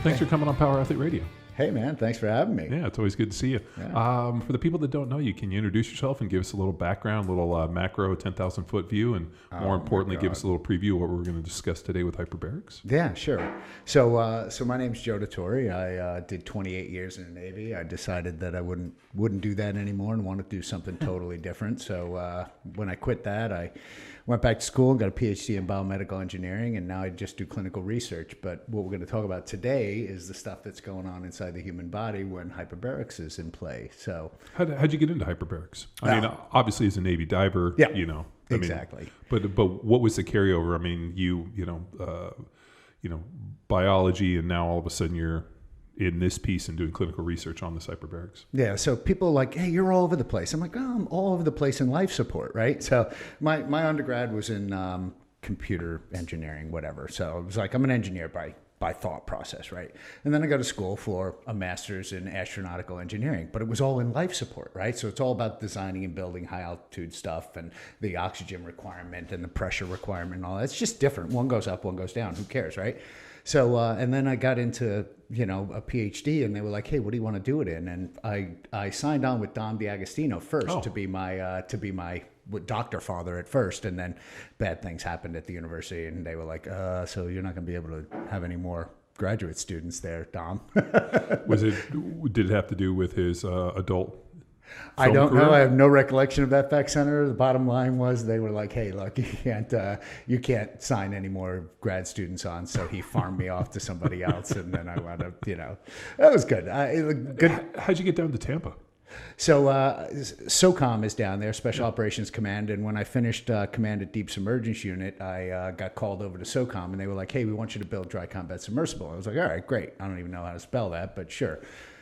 Thanks for coming on Power Athlete Radio. Hey, man. Thanks for having me. Yeah, it's always good to see you. Yeah. For the people that don't know you, can you introduce yourself and give us a little background, a little macro 10,000-foot view, and more importantly, give us a little preview of what we're going to discuss today with Hyperbarics? Yeah, sure. So my name's Joe Dituri. I did 28 years in the Navy. I decided that I wouldn't do that anymore and wanted to do something totally different. So when I quit that, I went back to school and got a PhD in biomedical engineering, and now I just do clinical research. But what we're going to talk about today is the stuff that's going on inside the human body when hyperbarics is in play. So how'd you get into hyperbarics? I mean, obviously as a Navy diver, yeah, exactly. But what was the carryover? I mean, biology, and now all of a sudden you're in this piece and doing clinical research on this hyperbarics. Yeah, so people are like, hey, you're all over the place. I'm like, I'm all over the place in life support, right? So my undergrad was in computer engineering, whatever. So it was like, I'm an engineer by thought process, right? And then I go to school for a master's in astronautical engineering, but it was all in life support, right? So it's all about designing and building high altitude stuff and the oxygen requirement and the pressure requirement and all that. It's just different. One goes up, one goes down. Who cares, right? So, and then I got into, a PhD, and they were like, hey, what do you want to do it in? And I signed on with Dom DiAgostino first to be my doctor father at first. And then bad things happened at the university, and they were like, so you're not going to be able to have any more graduate students there, Dom. Did it have to do with his adult I don't career? know. I have no recollection of that back center. The bottom line was they were like, hey, look, you can't sign any more grad students on. So he farmed me off to somebody else. And then I wound up, that was good. Good. How'd you get down to Tampa? So SOCOM is down there, Special Operations Command. And when I finished command at Deep Submergence Unit, I got called over to SOCOM, and they were like, hey, we want you to build dry combat submersible. I was like, all right, great. I don't even know how to spell that, but sure.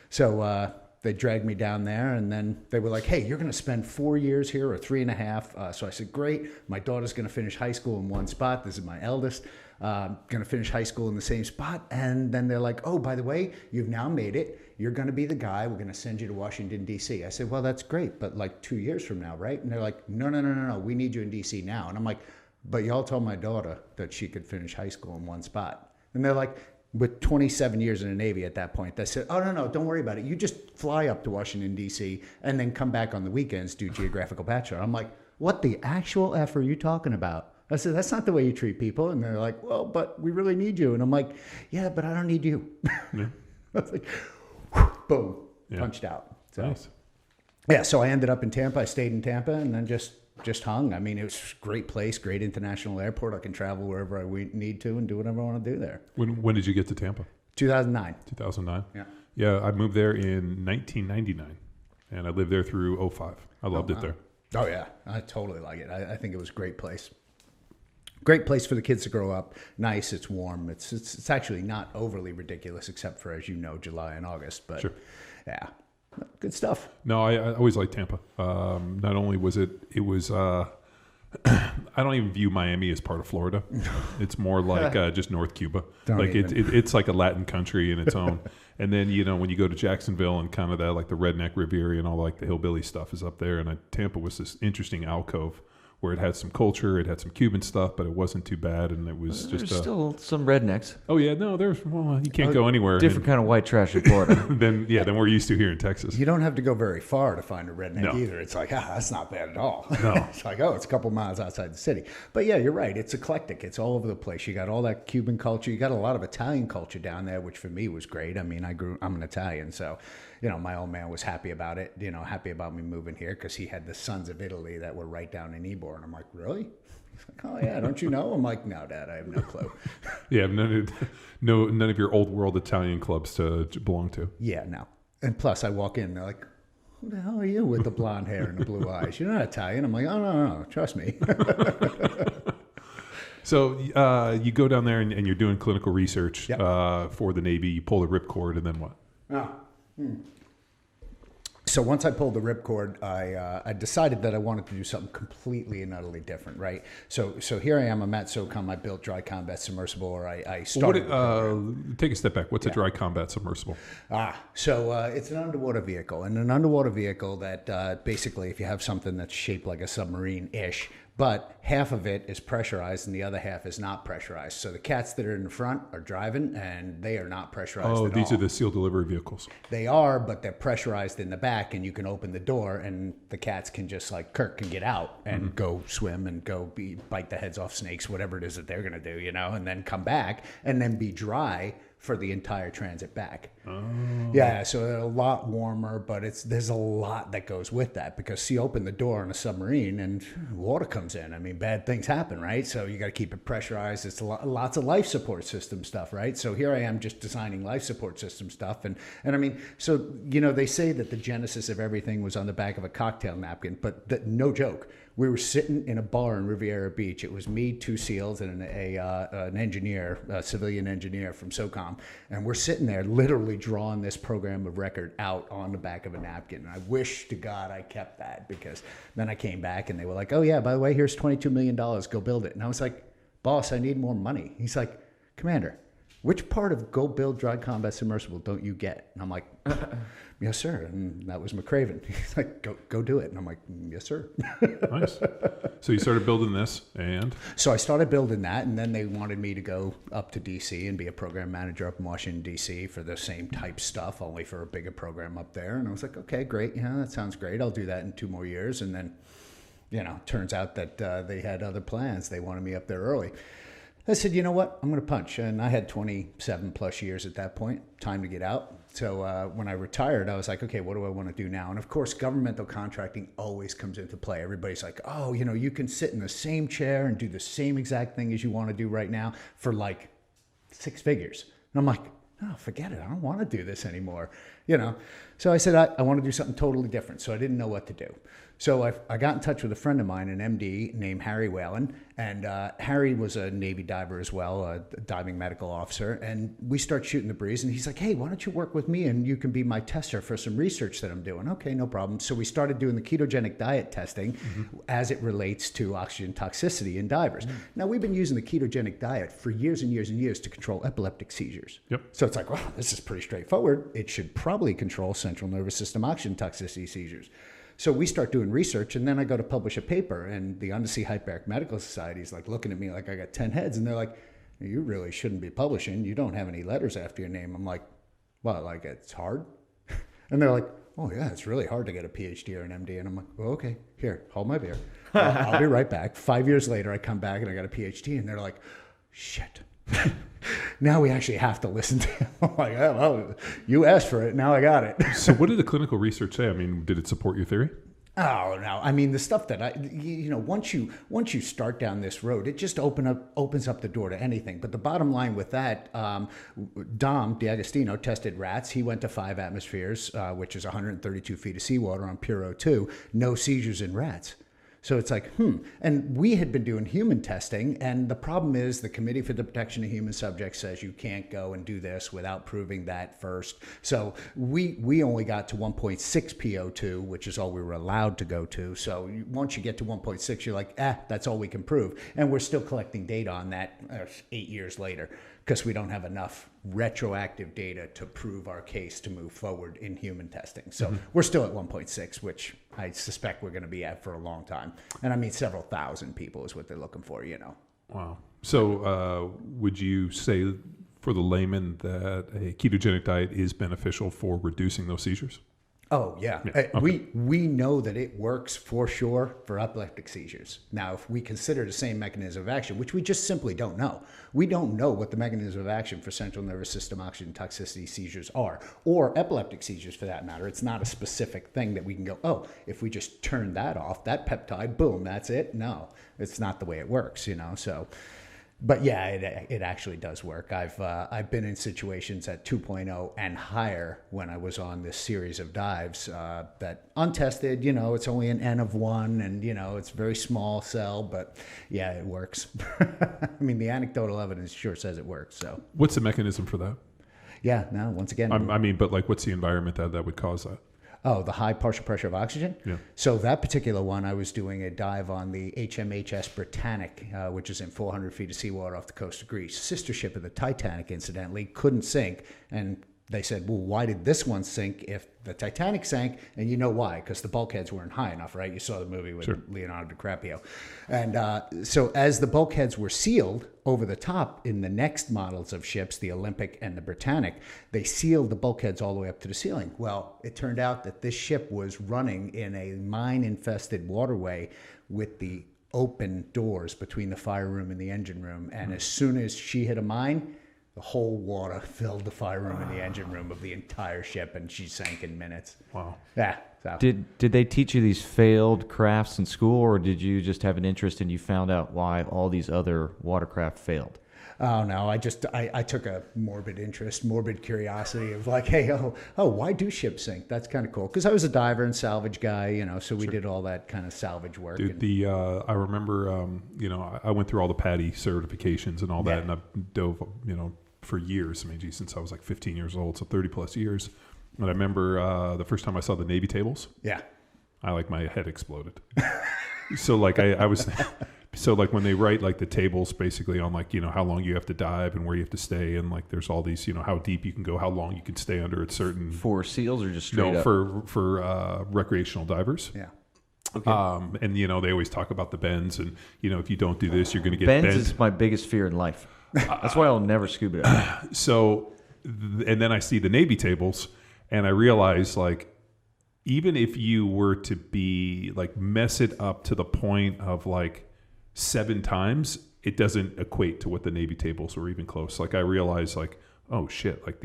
So they dragged me down there, and then they were like, hey, you're going to spend 4 years here or 3.5. So I said, great. My daughter's going to finish high school in one spot. This is my eldest. Going to finish high school in the same spot. And then they're like, oh, by the way, you've now made it. You're going to be the guy. We're going to send you to Washington, D.C. I said, well, that's great, but like 2 years from now, right? And they're like, no. We need you in D.C. now. And I'm like, but y'all told my daughter that she could finish high school in one spot. And they're like, with 27 years in the Navy at that point, they said, oh, no, don't worry about it. You just fly up to Washington, D.C., and then come back on the weekends, do geographical bachelor. I'm like, what the actual F are you talking about? I said, that's not the way you treat people. And they're like, well, but we really need you. And I'm like, yeah, but I don't need you. Yeah. I was like, boom, punched out. So, nice. Yeah, so I ended up in Tampa. I stayed in Tampa and then just hung. I mean, it was a great place, great international airport. I can travel wherever I need to and do whatever I want to do there. When did you get to Tampa? 2009. 2009? Yeah. Yeah, I moved there in 1999, and I lived there through 2005. I loved it there. Oh, yeah. I totally like it. I think it was a great place. Great place for the kids to grow up. Nice. It's warm. It's actually not overly ridiculous, except for, as you know, July and August. But sure. Yeah. Good stuff. No, I always liked Tampa. Not only was it was, I don't even view Miami as part of Florida. It's more like just North Cuba. It's like a Latin country in its own. And then, when you go to Jacksonville and kind of that, like the redneck Riviera and all like the hillbilly stuff is up there. And Tampa was this interesting alcove where it had some culture, it had some Cuban stuff, but it wasn't too bad, and it was there's still some rednecks. Oh yeah, no, you can't go anywhere. Different kind of white trash in Florida. than we're used to here in Texas. You don't have to go very far to find a redneck either. It's like, that's not bad at all. No. It's like, it's a couple miles outside the city. But yeah, you're right. It's eclectic. It's all over the place. You got all that Cuban culture. You got a lot of Italian culture down there, which for me was great. I mean, I'm an Italian, so my old man was happy about it, happy about me moving here because he had the Sons of Italy that were right down in Ybor. And I'm like, really? He's like, oh, yeah, don't you know? I'm like, no, Dad, I have no clue. Yeah, none of your old world Italian clubs to belong to. Yeah, no. And plus, I walk in, and they're like, who the hell are you with the blonde hair and the blue eyes? You're not Italian. I'm like, oh, no, trust me. So you go down there and you're doing clinical research for the Navy. You pull the ripcord, and then what? So once I pulled the ripcord, I decided that I wanted to do something completely and utterly different, right? So here I am. I'm at SOCOM. I built dry combat submersible, or I started. Take a step back. What's a dry combat submersible? So it's an underwater vehicle, and an underwater vehicle that basically, if you have something that's shaped like a submarine-ish, but half of it is pressurized and the other half is not pressurized. So the cats that are in the front are driving and they are not pressurized at all. These are the sealed delivery vehicles. They are, but they're pressurized in the back, and you can open the door and the cats can just, like Kirk can get out and go swim and go bite the heads off snakes, whatever it is that they're going to do, you know, and then come back and then be dry for the entire transit back. Oh. Yeah, so they're a lot warmer, but there's a lot that goes with that, because you open the door on a submarine and water comes in. I mean, bad things happen, right? So you got to keep it pressurized. It's lots of life support system stuff, right? So here I am just designing life support system stuff. And I mean, so, you know, they say that the genesis of everything was on the back of a cocktail napkin, but no joke. We were sitting in a bar in Riviera Beach. It was me, 2 SEALs, and an engineer, a civilian engineer from SOCOM. And we're sitting there literally drawing this program of record out on the back of a napkin. And I wish to God I kept that, because then I came back and they were like, oh, yeah, by the way, here's $22 million. Go build it. And I was like, boss, I need more money. He's like, Commander, which part of go build dry combat submersible don't you get? And I'm like, yes, sir. And that was McCraven. He's like, go do it. And I'm like, yes, sir. Nice. So you started building this, and? So I started building that, and then they wanted me to go up to D.C. and be a program manager up in Washington, D.C. for the same type stuff, only for a bigger program up there. And I was like, okay, great. Yeah, that sounds great. I'll do that in 2 more years. And then, you know, turns out that they had other plans. They wanted me up there early. I said, you know what? I'm going to punch. And I had 27 plus years at that point, time to get out. So when I retired, I was like, okay, what do I want to do now? And of course, governmental contracting always comes into play. Everybody's like, oh, you know, you can sit in the same chair and do the same exact thing as you want to do right now for like 6 figures. And I'm like, oh, forget it. I don't want to do this anymore. You know? So I said, I want to do something totally different. So I didn't know what to do. So I got in touch with a friend of mine, an MD named Harry Whalen, and Harry was a Navy diver as well, a diving medical officer, and we start shooting the breeze, and he's like, hey, why don't you work with me and you can be my tester for some research that I'm doing? Okay, no problem. So we started doing the ketogenic diet testing as it relates to oxygen toxicity in divers. Now, we've been using the ketogenic diet for years and years and years to control epileptic seizures. Yep. So it's like, wow, this is pretty straightforward. It should probably control central nervous system oxygen toxicity seizures. So we start doing research, and then I go to publish a paper, and the Undersea Hyperbaric Medical Society is like looking at me like I got 10 heads, and they're like, you really shouldn't be publishing. You don't have any letters after your name. I'm like, well, like it's hard? And they're like, oh yeah, it's really hard to get a PhD or an MD. And I'm like, well, okay, here, hold my beer. I'll be right back. 5 years later, I come back and I got a PhD, and they're like, shit. Now we actually have to listen to him. I'm like, oh, well, you asked for it. Now I got it. So what did the clinical research say? I mean, did it support your theory? Oh, no. I mean, the stuff that once you start down this road, it just opens up the door to anything. But the bottom line with that, Dom D'Agostino tested rats. He went to 5 atmospheres, which is 132 feet of seawater on pure O2. No seizures in rats. So it's like, And we had been doing human testing, and the problem is the Committee for the Protection of Human Subjects says you can't go and do this without proving that first. So we only got to 1.6 PO2, which is all we were allowed to go to. So once you get to 1.6, you're like, that's all we can prove. And we're still collecting data on that 8 years later, because we don't have enough retroactive data to prove our case to move forward in human testing. So we're still at 1.6, which I suspect we're going to be at for a long time. And I mean, several thousand people is what they're looking for, you know. Wow. So would you say for the layman that a ketogenic diet is beneficial for reducing those seizures? Oh, yeah. Okay. We know that it works for sure for epileptic seizures. Now, if we consider the same mechanism of action, which we just simply don't know, we don't know what the mechanism of action for central nervous system oxygen toxicity seizures are, or epileptic seizures for that matter. It's not a specific thing that we can go, oh, if we just turn that off, that peptide, boom, that's it. No, it's not the way it works, you know, so... But yeah, it actually does work. I've been in situations at 2.0 and higher when I was on this series of dives that untested, you know, it's only an N of 1 and, you know, it's very small cell, but yeah, it works. I mean, the anecdotal evidence sure says it works. So what's the mechanism for that? Yeah, no, once again. I mean, but like what's the environment that would cause that? Oh, the high partial pressure of oxygen? Yeah. So that particular one, I was doing a dive on the HMHS Britannic, which is in 400 feet of seawater off the coast of Greece. Sister ship of the Titanic, incidentally, couldn't sink. And they said, well, why did this one sink if the Titanic sank? And you know why, because the bulkheads weren't high enough, right? You saw the movie with Leonardo DiCaprio. And so as the bulkheads were sealed over the top in the next models of ships, the Olympic and the Britannic, they sealed the bulkheads all the way up to the ceiling. Well, it turned out that this ship was running in a mine-infested waterway with the open doors between the fire room and the engine room. And as soon as she hit a mine, the whole water filled the fire room and the engine room of the entire ship, and she sank in minutes. Wow. Yeah. So. Did they teach you these failed crafts in school, or did you just have an interest and you found out why all these other watercraft failed? Oh, no, I took a morbid interest, morbid curiosity of like, hey, why do ships sink? That's kind of cool. Because I was a diver and salvage guy, so we did all that kind of salvage work. Dude, I remember, I went through all the PADI certifications and all that, and I dove, for years. I mean, since I was like 15 years old, so 30 plus years. And I remember the first time I saw the Navy tables. Yeah. My head exploded. So like I was... So like when they write like the tables basically on like, how long you have to dive and where you have to stay. And like, there's all these, how deep you can go, how long you can stay under at certain. For SEALs or just straight up? For recreational divers. Yeah. Okay. And they always talk about the bends and, if you don't do this, you're going to get bent. Bends is my biggest fear in life. That's why I'll never scuba dive. So, and then I see the Navy tables and I realize like, even if you were to be like, mess it up to the point of like, 7 times, it doesn't equate to what the Navy tables were even close. Like I realized like, oh shit, like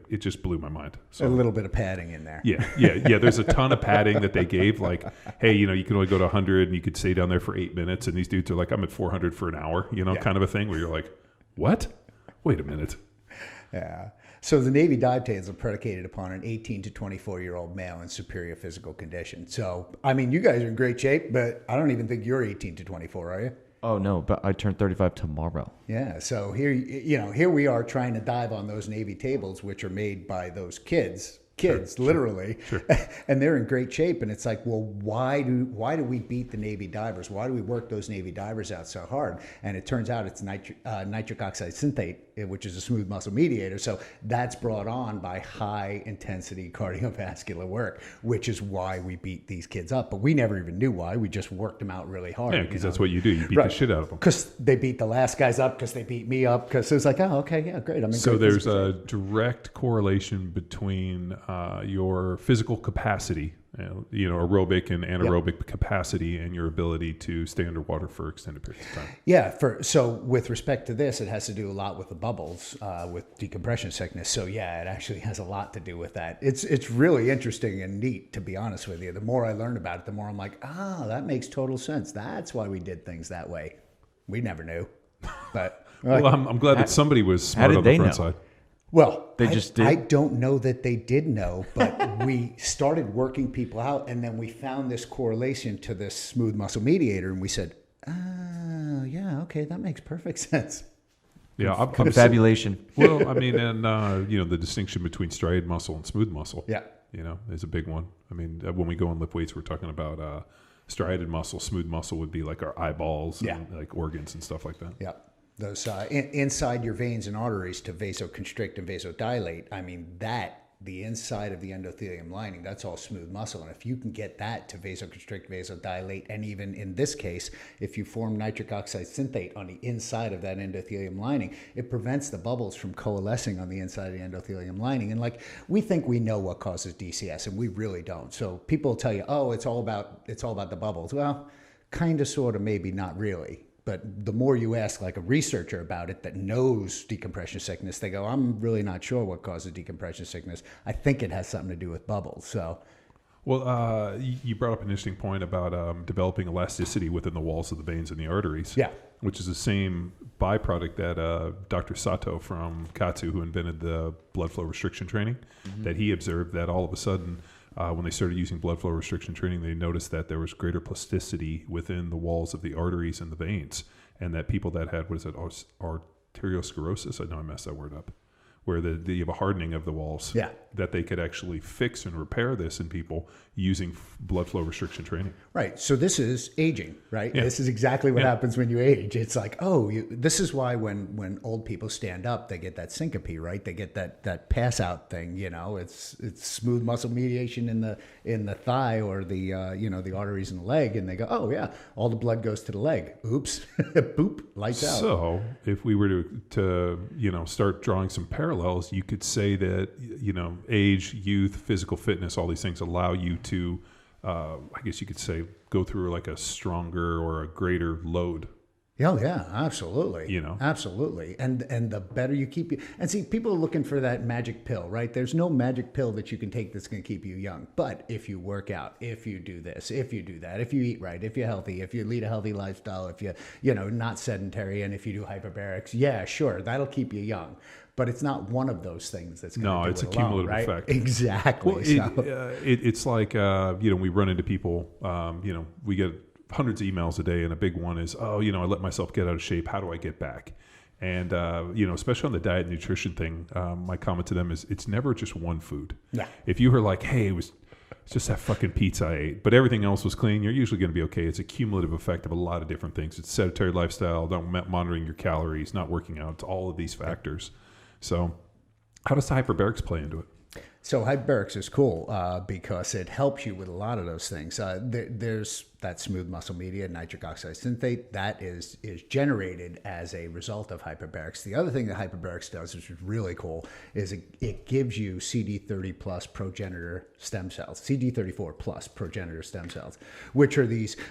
it just blew my mind. So a little bit of padding in there. Yeah. There's a ton of padding that they gave. Like, hey, you can only go to 100 and you could stay down there for 8 minutes. And these dudes are like, I'm at 400 for an hour, kind of a thing where you're like, what? Wait a minute. Yeah. So the Navy dive tables are predicated upon an 18 to 24-year-old male in superior physical condition. So, I mean, you guys are in great shape, but I don't even think you're 18 to 24, are you? Oh, no, but I turn 35 tomorrow. Yeah, so here we are trying to dive on those Navy tables, which are made by those kids, literally, sure. And they're in great shape. And it's like, well, why do we beat the Navy divers? Why do we work those Navy divers out so hard? And it turns out it's nitric oxide synthate, which is a smooth muscle mediator. So that's brought on by high intensity cardiovascular work, which is why we beat these kids up. But we never even knew why. We just worked them out really hard. Yeah, because that's what you do. You beat the shit out of them. Because they beat the last guys up, because they beat me up, because it was like, oh, okay, yeah, great. So there's a direct correlation between your physical capacity, aerobic and anaerobic capacity, and your ability to stay underwater for extended periods of time. Yeah. So with respect to this, it has to do a lot with the bubbles, with decompression sickness. So yeah, it actually has a lot to do with that. It's really interesting and neat, to be honest with you. The more I learn about it, the more I'm like, that makes total sense. That's why we did things that way. We never knew, but well, I'm glad that somebody was smart on the front side. Well, they just did. I don't know that they did know, but we started working people out, and then we found this correlation to this smooth muscle mediator, and we said, yeah, okay, that makes perfect sense. Yeah, confabulation. Well, I mean, and the distinction between striated muscle and smooth muscle. Yeah, is a big one. I mean, when we go and lift weights, we're talking about striated muscle. Smooth muscle would be like our eyeballs, and like organs and stuff like that. Yeah. Those inside your veins and arteries to vasoconstrict and vasodilate. I mean, the inside of the endothelium lining, that's all smooth muscle. And if you can get that to vasoconstrict, vasodilate, and even in this case, if you form nitric oxide synthate on the inside of that endothelium lining, it prevents the bubbles from coalescing on the inside of the endothelium lining. And like, we think we know what causes DCS, and we really don't. So people tell you, it's all about the bubbles. Well, kind of, sort of, maybe not really. But the more you ask like a researcher about it that knows decompression sickness, they go, I'm really not sure what causes decompression sickness. I think it has something to do with bubbles. So, well, you brought up an interesting point about developing elasticity within the walls of the veins and the arteries. Yeah. Which is the same byproduct that Dr. Sato from Katsu, who invented the blood flow restriction training, that he observed that all of a sudden, when they started using blood flow restriction training, they noticed that there was greater plasticity within the walls of the arteries and the veins, and that people that had, arteriosclerosis, I know I messed that word up, where you have a hardening of the walls. Yeah. That they could actually fix and repair this in people using blood flow restriction training. Right. So this is aging, right? Yeah. This is exactly what happens when you age. It's like, this is why when old people stand up, they get that syncope, right? They get that pass out thing, it's smooth muscle mediation in the thigh or the arteries in the leg. And they go, oh yeah, all the blood goes to the leg. Oops, boop, lights out. So if we were to start drawing some parallels, you could say that, age, youth, physical fitness, all these things allow you to, I guess you could say, go through like a stronger or a greater load. Oh yeah, absolutely. Absolutely. And the better you keep you, and see, people are looking for that magic pill, right? There's no magic pill that you can take that's going to keep you young. But if you work out, if you do this, if you do that, if you eat right, if you're healthy, if you lead a healthy lifestyle, if you're not sedentary, and if you do hyperbarics, yeah, sure, that'll keep you young. But it's not one of those things that's going to do it. No, it's a cumulative effect. Exactly. Well, it's like, we run into people, we get hundreds of emails a day, and a big one is, I let myself get out of shape. How do I get back? And, especially on the diet and nutrition thing, my comment to them is it's never just one food. Yeah. If you were like, hey, it's just that fucking pizza I ate, but everything else was clean, you're usually going to be okay. It's a cumulative effect of a lot of different things. It's sedentary lifestyle, not monitoring your calories, not working out. It's all of these factors. So how does the hyperbarics play into it? So hyperbarics is cool because it helps you with a lot of those things. There's that smooth muscle media, nitric oxide synthate, that is generated as a result of hyperbarics. The other thing that hyperbarics does, which is really cool, is it gives you CD30 plus progenitor stem cells, CD34 plus progenitor stem cells, which are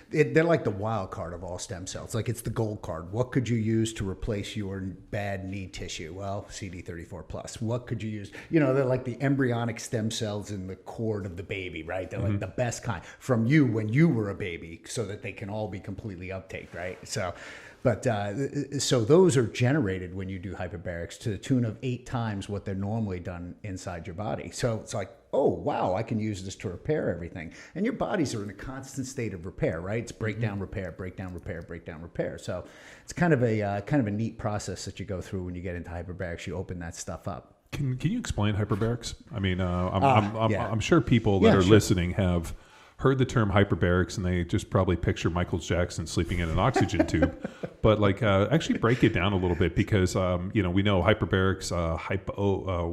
they're like the wild card of all stem cells. Like it's the gold card. What could you use to replace your bad knee tissue? Well, CD34 plus. What could you use? They're like the embryonic stem cells in the cord of the baby, right? They're like the best kind from you when you were a baby, so that they can all be completely uptake, right? So those are generated when you do hyperbarics to the tune of 8 times what they're normally done inside your body. So it's like, oh wow, I can use this to repair everything. And your bodies are in a constant state of repair, right? It's breakdown, repair, breakdown, repair, breakdown, repair. So it's kind of a neat process that you go through when you get into hyperbarics. You open that stuff up. Can you explain hyperbarics? I mean, I'm sure people that are listening have heard the term hyperbarics, and they just probably picture Michael Jackson sleeping in an oxygen tube. But actually break it down a little bit, because we know hyperbarics,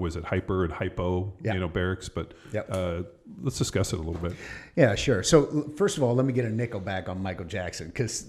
was it hyper and hypo, barracks, but let's discuss it a little bit. Yeah, sure. So first of all, let me get a nickel back on Michael Jackson, because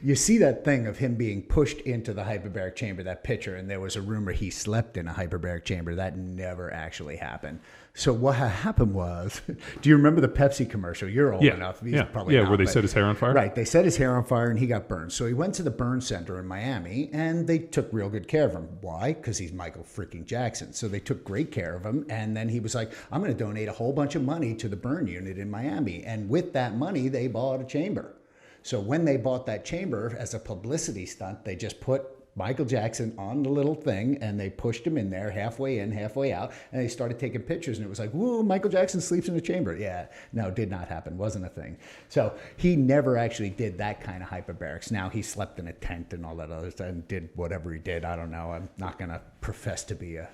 you see that thing of him being pushed into the hyperbaric chamber, that picture, and there was a rumor he slept in a hyperbaric chamber. That never actually happened. So what happened was, do you remember the Pepsi commercial? You're old enough. Probably not, where they set his hair on fire? Right. They set his hair on fire and he got burned. So he went to the burn center in Miami and they took real good care of him. Why? Because he's Michael freaking Jackson. So they took great care of him. And then he was like, I'm going to donate a whole bunch of money to the burn unit in Miami. And with that money, they bought a chamber. So when they bought that chamber as a publicity stunt, they just put Michael Jackson on the little thing, and they pushed him in there, halfway in, halfway out, and they started taking pictures, and it was like, whoa, Michael Jackson sleeps in a chamber. Yeah, no, did not happen, wasn't a thing. So he never actually did that kind of hyperbarics. Now, he slept in a tent and all that other stuff and did whatever he did. I don't know. I'm not going to profess to be a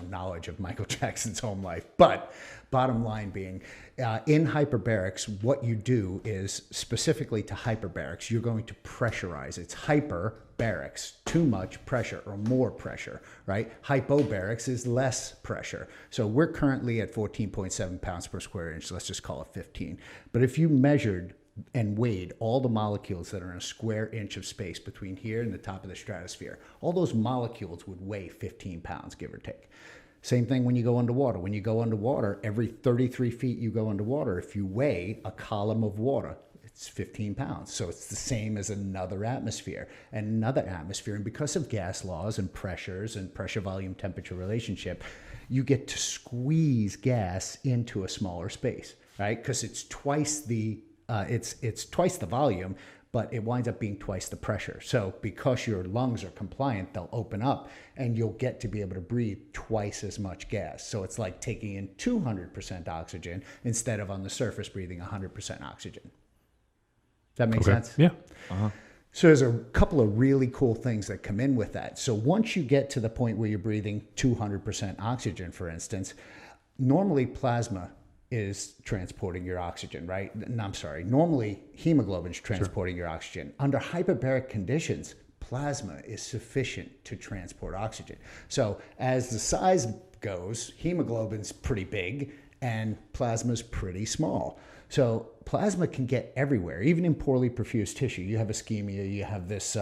knowledge of Michael Jackson's home life. But bottom line being, in hyperbarics, what you do is, specifically to hyperbarics, you're going to pressurize. It's hyperbarics, too much pressure or more pressure, right? Hypobarics is less pressure. So we're currently at 14.7 pounds per square inch. Let's just call it 15. But if you measured and weighed all the molecules that are in a square inch of space between here and the top of the stratosphere, all those molecules would weigh 15 pounds, give or take. Same thing when you go underwater. When you go underwater, every 33 feet you go underwater, if you weigh a column of water, it's 15 pounds. So it's the same as another atmosphere and another atmosphere. And because of gas laws and pressures and pressure volume temperature relationship, you get to squeeze gas into a smaller space, right? Because it's twice the it's twice the volume, but it winds up being twice the pressure. So because your lungs are compliant, they'll open up and you'll get to be able to breathe twice as much gas. So it's like taking in 200% oxygen instead of on the surface breathing 100% oxygen. That makes sense? Yeah. Uh-huh. So there's a couple of really cool things that come in with that. So once you get to the point where you're breathing 200% oxygen, for instance, normally plasma is transporting your oxygen, right? No, I'm sorry. Normally hemoglobin is transporting your oxygen. Under hyperbaric conditions, plasma is sufficient to transport oxygen. So as the size goes, hemoglobin's pretty big and plasma's pretty small. So plasma can get everywhere, even in poorly perfused tissue. You have ischemia, you have this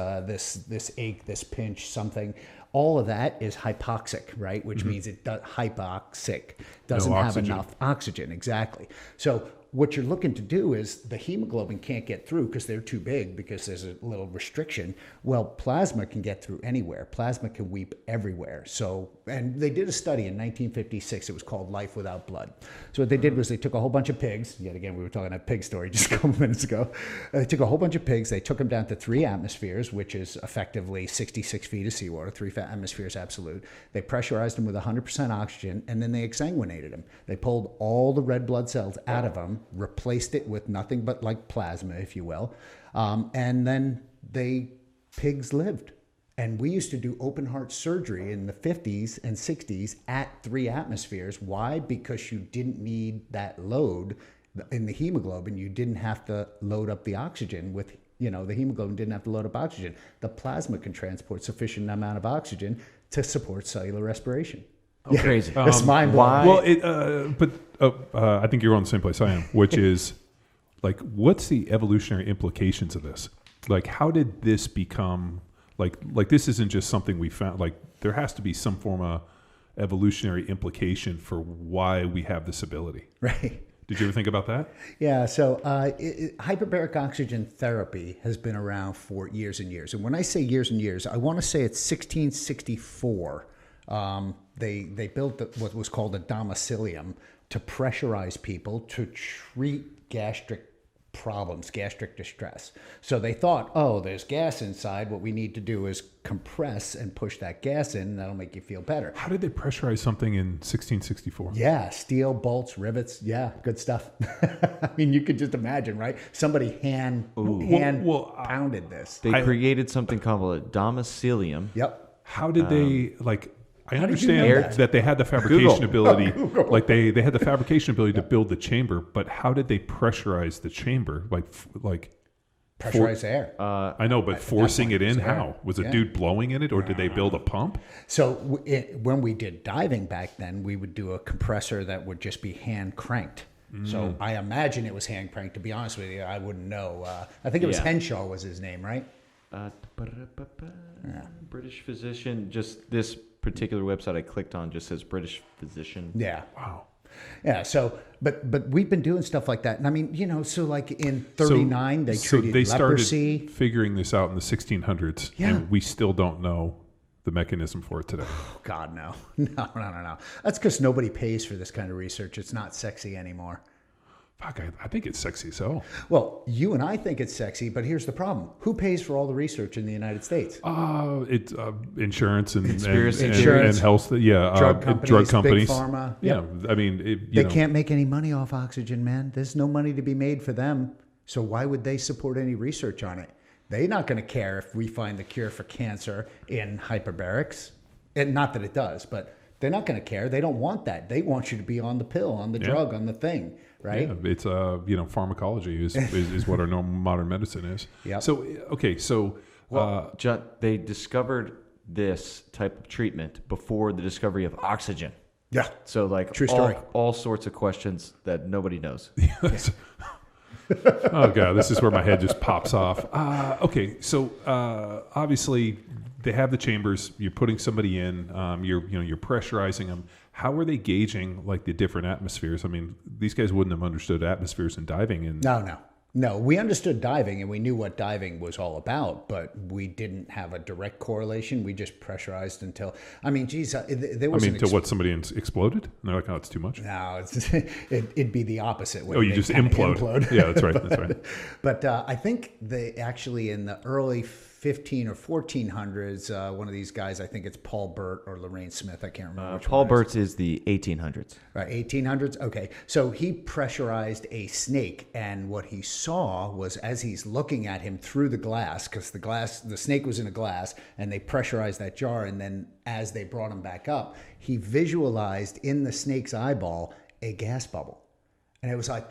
ache, this pinch, something. All of that is hypoxic, right? Which means it does hypoxic, doesn't have enough oxygen. Exactly. So what you're looking to do is the hemoglobin can't get through because they're too big, because there's a little restriction. Well, plasma can get through anywhere. Plasma can weep everywhere. So, and they did a study in 1956. It was called Life Without Blood. So what they did was they took a whole bunch of pigs. Yet again, we were talking a pig story just a couple minutes ago. They took a whole bunch of pigs. They took them down to 3 atmospheres, which is effectively 66 feet of seawater, 3 atmospheres absolute. They pressurized them with 100% oxygen, and then they exsanguinated them. They pulled all the red blood cells out of them, replaced it with nothing but like plasma, if you will. And then pigs lived. And we used to do open heart surgery in the 50s and 60s at 3 atmospheres. Why? Because you didn't need that load in the hemoglobin. You didn't have to load up the oxygen with, the hemoglobin didn't have to load up oxygen. The plasma can transport sufficient amount of oxygen to support cellular respiration. Oh, crazy. That's mind-blowing. Well, I think you're on the same place I am, which is like, what's the evolutionary implications of this? Like, how did this become like this isn't just something we found, like there has to be some form of evolutionary implication for why we have this ability. Right. Did you ever think about that? Yeah, so hyperbaric oxygen therapy has been around for years and years. And when I say years and years, I want to say it's 1664. They built what was called a domicilium to pressurize people to treat gastric problems, gastric distress. So they thought, oh, there's gas inside. What we need to do is compress and push that gas in, and that'll make you feel better. How did they pressurize something in 1664? Yeah, steel, bolts, rivets. Yeah, good stuff. I mean, you could just imagine, right? Somebody hand pounded this. They created something called a domicilium. Yep. How did they, I understand that they had the fabrication ability, like they had the fabrication ability to build the chamber, but how did they pressurize the chamber? Like Pressurized air. I know, but forcing it in, how? Was a dude blowing in it, or did they build a pump? So when we did diving back then, we would do a compressor that would just be hand cranked. So I imagine it was hand cranked. To be honest with you, I wouldn't know. I think it was Henshaw was his name, right? British physician. Just this particular website I clicked on just says British physician. Yeah. Wow. Yeah. So, but we've been doing stuff like that, and I mean, so like in '39 they treated leprosy. Started figuring this out in the 1600s, and we still don't know the mechanism for it today. Oh, God, no. No. That's because nobody pays for this kind of research. It's not sexy anymore. Fuck, I think it's sexy as hell. Well, you and I think it's sexy, but here's the problem. Who pays for all the research in the United States? It's insurance and insurance, health. Yeah, drug companies, big pharma. Yeah, I mean, they can't make any money off oxygen, man. There's no money to be made for them. So why would they support any research on it? They're not going to care if we find the cure for cancer in hyperbarics. And not that it does, but they're not going to care. They don't want that. They want you to be on the pill, on the drug, on the thing. Right? Yeah, it's pharmacology is what our normal modern medicine is. Yep. So okay, so John, they discovered this type of treatment before the discovery of oxygen. Yeah. So like true story. All sorts of questions that nobody knows. Oh God, this is where my head just pops off. Okay, so obviously they have the chambers. You're putting somebody in. You're pressurizing them. How are they gauging like the different atmospheres? I mean, these guys wouldn't have understood atmospheres and diving. No. We understood diving and we knew what diving was all about, but we didn't have a direct correlation. We just pressurized until. I mean, geez, there was. Until what somebody exploded? And they're like, oh, it's too much. No, it'd be the opposite way. Oh, you just implode. Yeah, that's right. That's right. But I think they actually in the early 15 or 1400s. One of these guys, I think it's Paul Burt or Lorraine Smith. I can't remember which Paul one. Burt's is the 1800s. Right, 1800s? Okay. So he pressurized a snake, and what he saw was, as he's looking at him through the glass, because the snake was in a glass, and they pressurized that jar, and then as they brought him back up, he visualized in the snake's eyeball a gas bubble. And it was like,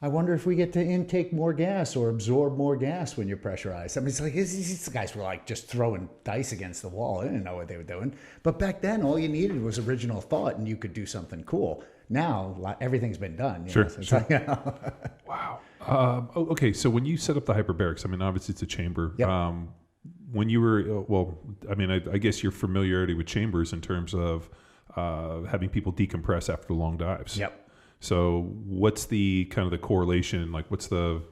I wonder if we get to intake more gas or absorb more gas when you're pressurized. I mean, it's like these guys were like just throwing dice against the wall. They didn't know what they were doing. But back then, all you needed was original thought, and you could do something cool. Now, everything's been done. Sure. So it's like, Wow. Okay, so when you set up the hyperbarics, I mean, obviously it's a chamber. Yep. When you were, I mean, I guess your familiarity with chambers in terms of having people decompress after long dives. Yep. So what's the kind of the correlation? Like, what's the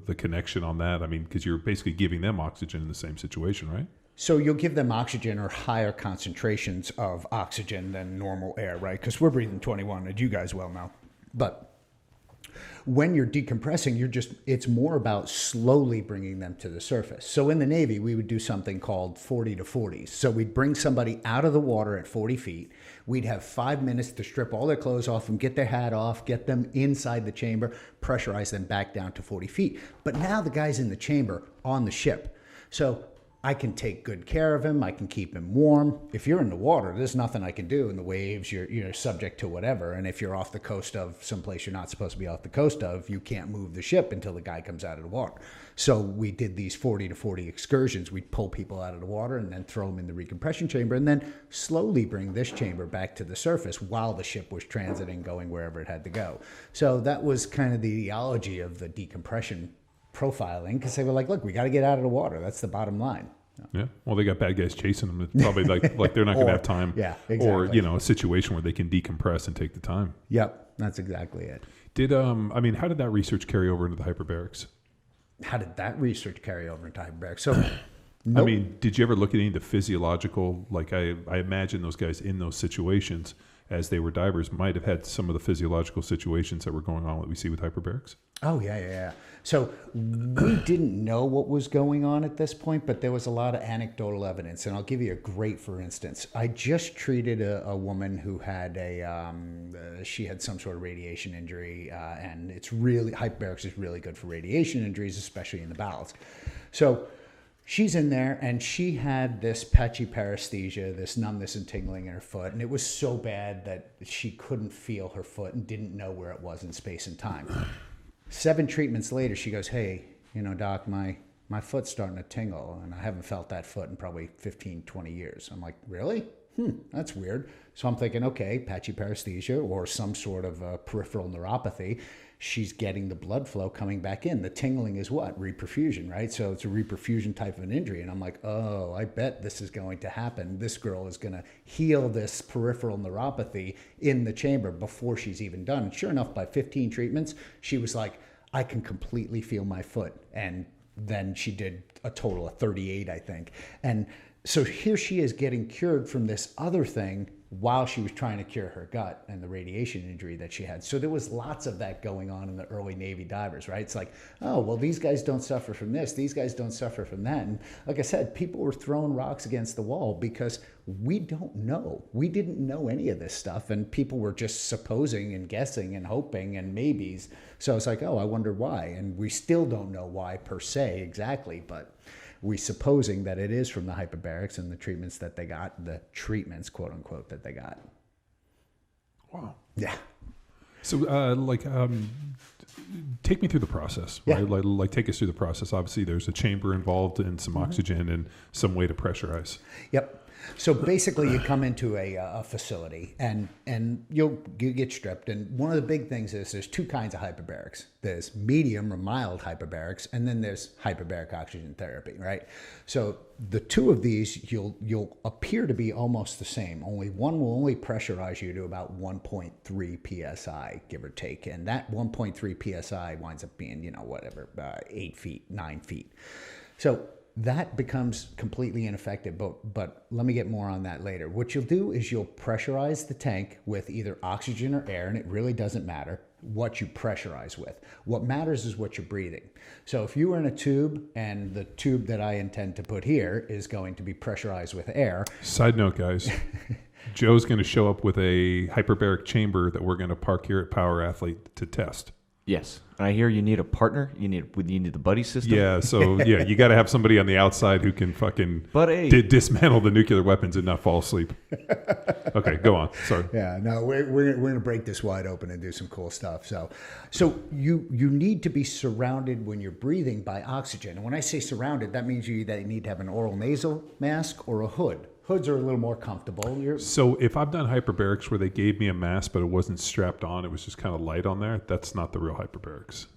the connection on that? I mean, because you're basically giving them oxygen in the same situation, right? So you'll give them oxygen or higher concentrations of oxygen than normal air, right? Because we're breathing 21, as you guys well know. But when you're decompressing, it's more about slowly bringing them to the surface. So in the Navy, we would do something called 40 to 40s. So we'd bring somebody out of the water at 40 feet. We'd have 5 minutes to strip all their clothes off and get their hat off, get them inside the chamber, pressurize them back down to 40 feet. But now the guy's in the chamber on the ship. So I can take good care of him. I can keep him warm. If you're in the water, there's nothing I can do. In the waves, you're subject to whatever. And if you're off the coast of someplace you're not supposed to be off the coast of, you can't move the ship until the guy comes out of the water. So we did these 40 to 40 excursions. We'd pull people out of the water and then throw them in the recompression chamber and then slowly bring this chamber back to the surface while the ship was transiting, going wherever it had to go. So that was kind of the ideology of the decompression profiling, because they were like, look, we got to get out of the water. That's the bottom line. Yeah. Well, they got bad guys chasing them. It's probably like they're not going to have time. Yeah, exactly. Or, a situation where they can decompress and take the time. Yep. That's exactly it. How did that research carry over into the hyperbarics? How did that research carry over into hyperbarics? So, nope. I mean, did you ever look at any of the physiological, like I imagine those guys in those situations as they were divers might have had some of the physiological situations that were going on that we see with hyperbarics? Oh, yeah. So we didn't know what was going on at this point, but there was a lot of anecdotal evidence. And I'll give you a great, for instance. I just treated a woman who had she had some sort of radiation injury, and hyperbarics is really good for radiation injuries, especially in the bowels. So she's in there, and she had this patchy paresthesia, this numbness and tingling in her foot, and it was so bad that she couldn't feel her foot and didn't know where it was in space and time. 7 treatments later, she goes, hey, doc, my foot's starting to tingle, and I haven't felt that foot in probably 15, 20 years. I'm like, really? That's weird. So I'm thinking, okay, patchy paresthesia or some sort of peripheral neuropathy. She's getting the blood flow coming back in. The tingling is what? Reperfusion, right? So it's a reperfusion type of an injury. And I'm like, oh, I bet this is going to happen. This girl is going to heal this peripheral neuropathy in the chamber before she's even done. And sure enough, by 15 treatments, she was like, I can completely feel my foot. And then she did a total of 38, I think. And so here she is getting cured from this other thing while she was trying to cure her gut and the radiation injury that she had. So there was lots of that going on in the early Navy divers, right? It's like, oh, well, these guys don't suffer from this. These guys don't suffer from that. And like I said, people were throwing rocks against the wall because we don't know. We didn't know any of this stuff. And people were just supposing and guessing and hoping and maybes. So it's like, oh, I wonder why. And we still don't know why per se exactly, but we're supposing that it is from the hyperbarics and the treatments that they got, the treatments, quote unquote, that they got. Wow. Yeah. So, take me through the process, right? Yeah. Like, take us through the process. Obviously, there's a chamber involved and some oxygen and some way to pressurize. Yep. So basically, you come into a facility and you get stripped. And one of the big things is there's 2 kinds of hyperbarics. There's medium or mild hyperbarics, and then there's hyperbaric oxygen therapy, right? So the 2 of these, you'll appear to be almost the same. Only one will only pressurize you to about 1.3 psi, give or take. And that 1.3 psi winds up being, 8 feet, 9 feet. So that becomes completely ineffective, but let me get more on that later. What you'll do is you'll pressurize the tank with either oxygen or air, and it really doesn't matter. what you pressurize with. What matters is what you're breathing. So if you were in a tube, and the tube that I intend to put here is going to be pressurized with air. Side note, guys. Joe's going to show up with a hyperbaric chamber that we're going to park here at Power Athlete to test. Yes. And I hear you need a partner. You need the buddy system. Yeah, so you got to have somebody on the outside who can fucking dismantle the nuclear weapons and not fall asleep. Okay, go on. Sorry. Yeah, no, we're going to break this wide open and do some cool stuff. So you need to be surrounded when you're breathing by oxygen. And when I say surrounded, that means you either need to have an oral nasal mask or a hood. Hoods are a little more comfortable. So if I've done hyperbarics where they gave me a mask, but it wasn't strapped on, it was just kind of light on there, that's not the real hyperbarics.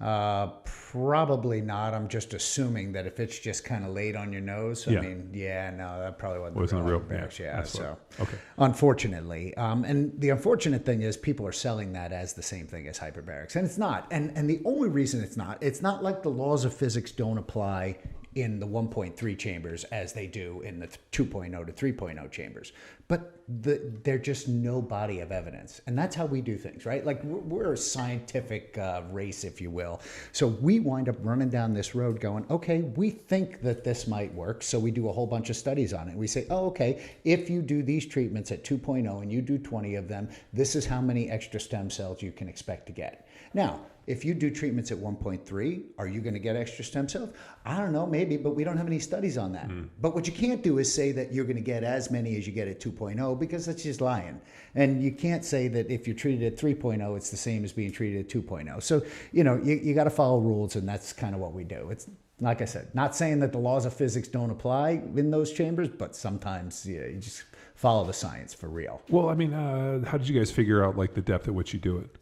Probably not. I'm just assuming that if it's just kind of laid on your nose, I mean, that probably wasn't the real hyperbarics. Yeah, so okay. Unfortunately. And the unfortunate thing is people are selling that as the same thing as hyperbarics, and it's not. And the only reason it's not like the laws of physics don't apply in the 1.3 chambers as they do in the 2.0 to 3.0 chambers. But there's just no body of evidence. And that's how we do things, right? Like we're a scientific race, if you will. So we wind up running down this road going, okay, we think that this might work. So we do a whole bunch of studies on it. We say, oh, okay, if you do these treatments at 2.0 and you do 20 of them, this is how many extra stem cells you can expect to get. Now, if you do treatments at 1.3, are you going to get extra stem cells? I don't know, maybe, but we don't have any studies on that. But what you can't do is say that you're going to get as many as you get at 2.0 because that's just lying. And you can't say that if you're treated at 3.0, it's the same as being treated at 2.0. So, you got to follow rules, and that's kind of what we do. It's like I said, not saying that the laws of physics don't apply in those chambers, but sometimes you just follow the science for real. Well, I mean, how did you guys figure out like the depth at which you do it?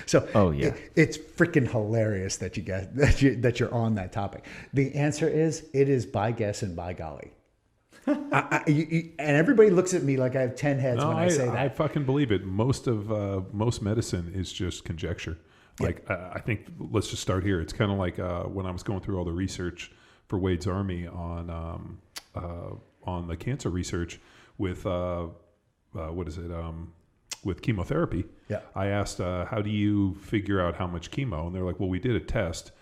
So it's freaking hilarious that you guys that you're on that topic. The answer is it is by guess and by golly. And everybody looks at me like I have 10 heads when I say that. I fucking believe it. Most medicine is just conjecture. Like I think let's just start here. It's kind of like when I was going through all the research for Wade's Army on the cancer research with with chemotherapy. Yeah. I asked, how do you figure out how much chemo? And they're like, well, we did a test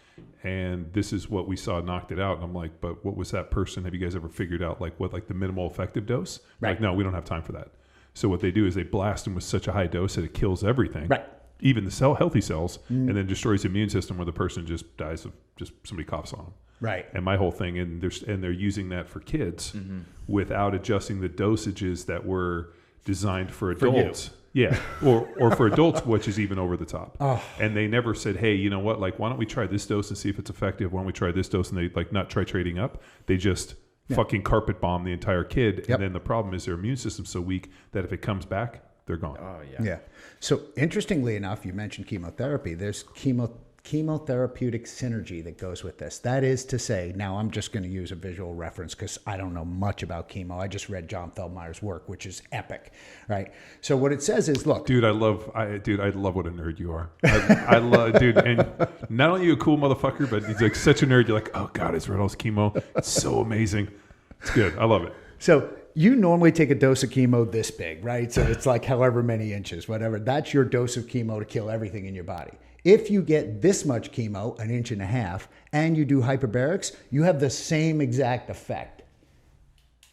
and this is what we saw knocked it out. And I'm like, but what was that person? Have you guys ever figured out like the minimal effective dose? Right. Like, no, we don't have time for that. So what they do is they blast them with such a high dose that it kills everything. Right. Even the healthy cells, and then destroys the immune system where the person just dies of just somebody coughs on them. Right. And my whole thing, and they're using that for kids without adjusting the dosages that were designed for adults. Yeah, or for adults, which is even over the top. Oh. And they never said, hey, you know what? Like, why don't we try this dose and see if it's effective? Why don't we try this dose? And they like not try trading up. They just fucking carpet bomb the entire kid. Yep. And then the problem is their immune system's so weak that if it comes back, they're gone. Oh, yeah. Yeah. So interestingly enough, you mentioned chemotherapy. There's chemotherapeutic synergy that goes with this. That is to say, now I'm just going to use a visual reference because I don't know much about chemo. I just read John Feldmeier's work, which is epic, right? So what it says is, look, dude, I love what a nerd you are. I love, dude, and not only are you a cool motherfucker, but he's like such a nerd. You're like, oh god, it's Riddle's chemo. It's so amazing. It's good. I love it. So you normally take a dose of chemo this big, right? So it's like however many inches, whatever. That's your dose of chemo to kill everything in your body. If you get this much chemo, 1.5 inches, and you do hyperbarics, you have the same exact effect.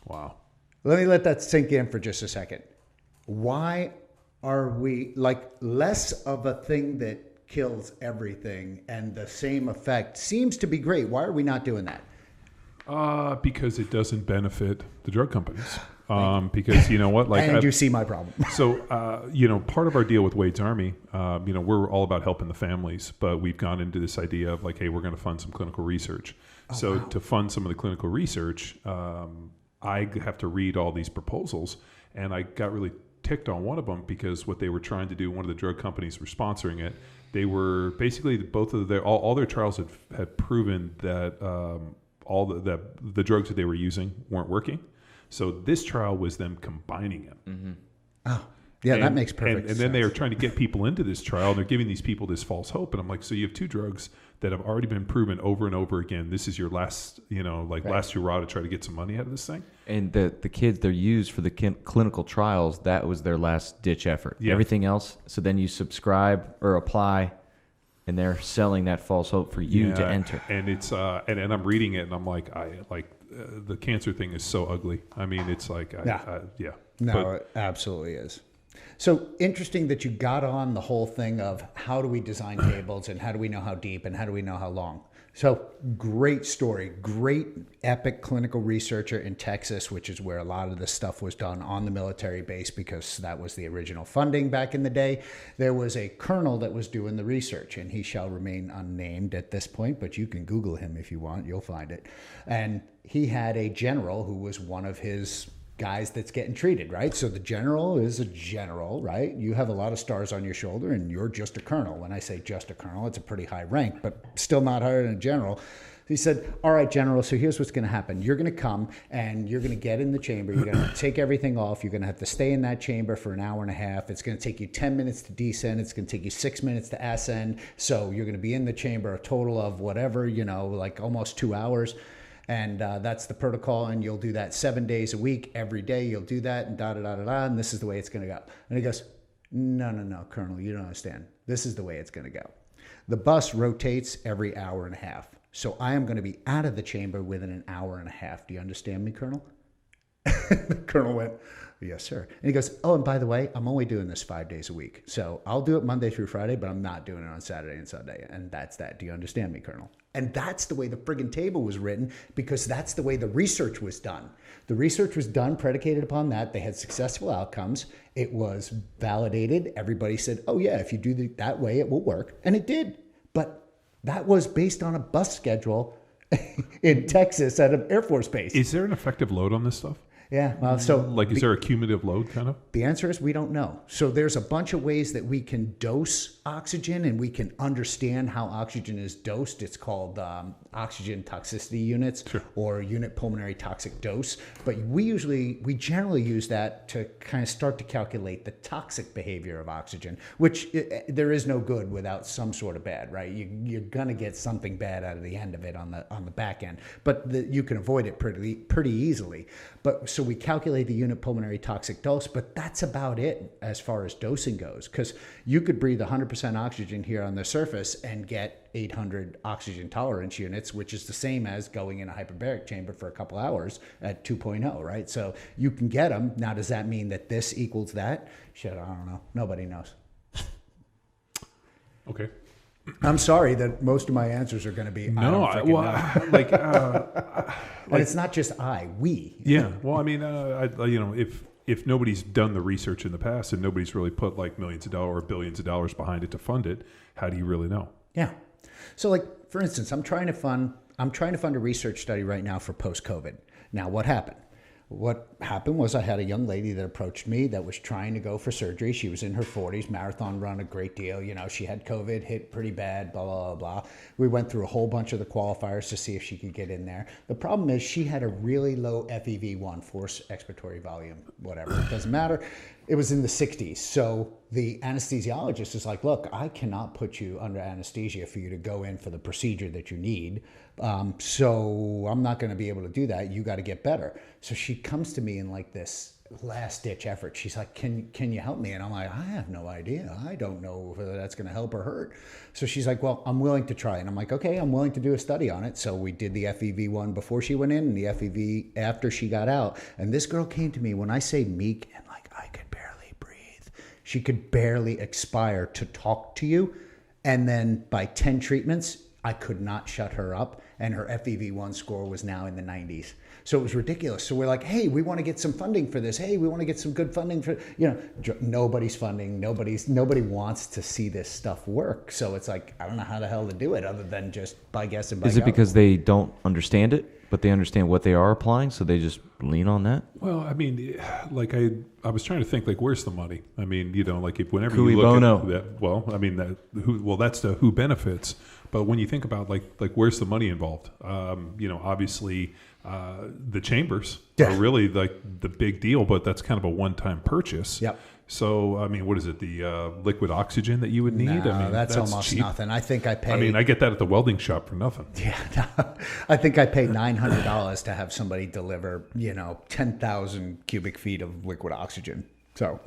Wow. Let me let that sink in for just a second. Why are we like less of a thing that kills everything and the same effect seems to be great? Why are we not doing that? Because it doesn't benefit the drug companies. Because you know what, like, and you see my problem. So, part of our deal with Wade's Army, we're all about helping the families, but we've gone into this idea of like, hey, we're going to fund some clinical research. To fund some of the clinical research, I have to read all these proposals, and I got really ticked on one of them because what they were trying to do, one of the drug companies were sponsoring it. They were basically all their trials had proven that all the drugs that they were using weren't working. So this trial was them combining them. Oh. Yeah, that makes perfect sense. And then they are trying to get people into this trial, and they're giving these people this false hope. And I'm like, so you have two drugs that have already been proven over and over again. This is your last, last hurrah to try to get some money out of this thing. And the kids they're used for the clinical trials, that was their last ditch effort. Yeah. Everything else, so then you subscribe or apply, and they're selling that false hope for you to enter. And it's and I'm reading it, and I'm like, the cancer thing is so ugly. I mean, it's like, No, it absolutely is. So interesting that you got on the whole thing of how do we design tables and how do we know how deep and how do we know how long? So great story, great epic clinical researcher in Texas, which is where a lot of this stuff was done on the military base because that was the original funding back in the day. There was a colonel that was doing the research, and he shall remain unnamed at this point, but you can Google him if you want, you'll find it. And he had a general who was one of his guys that's getting treated, right? So the general is a general, right? You have a lot of stars on your shoulder and you're just a colonel. When I say just a colonel, it's a pretty high rank, but still not higher than a general. He said, all right, general, so here's what's going to happen. You're going to come and you're going to get in the chamber. You're going to take everything off. You're going to have to stay in that chamber for an hour and a half. It's going to take you 10 minutes to descend. It's going to take you 6 minutes to ascend. So you're going to be in the chamber a total of whatever, like almost 2 hours. And that's the protocol, and you'll do that 7 days a week. Every day you'll do that, and and this is the way it's going to go. And he goes, no, Colonel, you don't understand. This is the way it's going to go. The bus rotates every hour and a half. So I am going to be out of the chamber within an hour and a half. Do you understand me, Colonel? The Colonel went, yes, sir. And he goes, oh, and by the way, I'm only doing this 5 days a week. So I'll do it Monday through Friday, but I'm not doing it on Saturday and Sunday. And that's that. Do you understand me, Colonel? And that's the way the friggin' table was written, because that's the way the research was done. The research was done predicated upon that. They had successful outcomes. It was validated. Everybody said, oh, yeah, if you do it that way, it will work. And it did. But that was based on a bus schedule in Texas at an Air Force base. Is there an effective load on this stuff? Yeah, well, so... is there a cumulative load, kind of? The answer is we don't know. So there's a bunch of ways that we can dose oxygen, and we can understand how oxygen is dosed. It's called oxygen toxicity units, sure, or unit pulmonary toxic dose. But we generally use that to kind of start to calculate the toxic behavior of oxygen, which there is no good without some sort of bad, right? You're going to get something bad out of the end of it on the back end, but you can avoid it pretty easily. But so we calculate the unit pulmonary toxic dose, but that's about it as far as dosing goes, because you could breathe 100% oxygen here on the surface and get 800 oxygen tolerance units, which is the same as going in a hyperbaric chamber for a couple hours at 2.0, right? So you can get them. Now, does that mean that this equals that? Shit, I don't know. Nobody knows. Okay. I'm sorry that most of my answers are going to be and it's not just we. Yeah. Well, I mean, if nobody's done the research in the past and nobody's really put like millions of dollars or billions of dollars behind it to fund it, how do you really know? Yeah. So, like for instance, I'm trying to fund a research study right now for post-COVID. Now, what happened? What happened was I had a young lady that approached me that was trying to go for surgery. She was in her 40s, marathon run a great deal. She had COVID, hit pretty bad, blah, blah, blah, blah. We went through a whole bunch of the qualifiers to see if she could get in there. The problem is she had a really low FEV1, force expiratory volume, whatever. It doesn't matter. It was in the 60s. So the anesthesiologist is like, look, I cannot put you under anesthesia for you to go in for the procedure that you need. So I'm not going to be able to do that. You got to get better. So she comes to me in like this last ditch effort. She's like, can you help me? And I'm like, I have no idea. I don't know whether that's going to help or hurt. So she's like, well, I'm willing to try. And I'm like, okay, I'm willing to do a study on it. So we did the FEV1 before she went in and the FEV after she got out. And this girl came to me when I say meek and like, I could barely breathe. She could barely expire to talk to you. And then by 10 treatments, I could not shut her up. And her FEV1 score was now in the 90s. So it was ridiculous. So we're like, hey, we want to get some funding for this. Hey, we want to get some good funding for, nobody's funding. Nobody wants to see this stuff work. So it's like, I don't know how the hell to do it other than just by guess and by Is it because they don't understand it, but they understand what they are applying, so they just lean on that? Well, I mean, like I was trying to think, like, where's the money? I mean, like if whenever Cui you look bono. at that, well, I mean, that's the who benefits. But when you think about like where's the money involved? Obviously the chambers are really like the big deal, but that's kind of a one-time purchase. Yep. So, I mean, what is it? The liquid oxygen that you would need? No, I mean, that's almost cheap. nothing. I think I paid. I mean, I get that at the welding shop for nothing. Yeah, no, I think I paid $900 to have somebody deliver, 10,000 cubic feet of liquid oxygen. So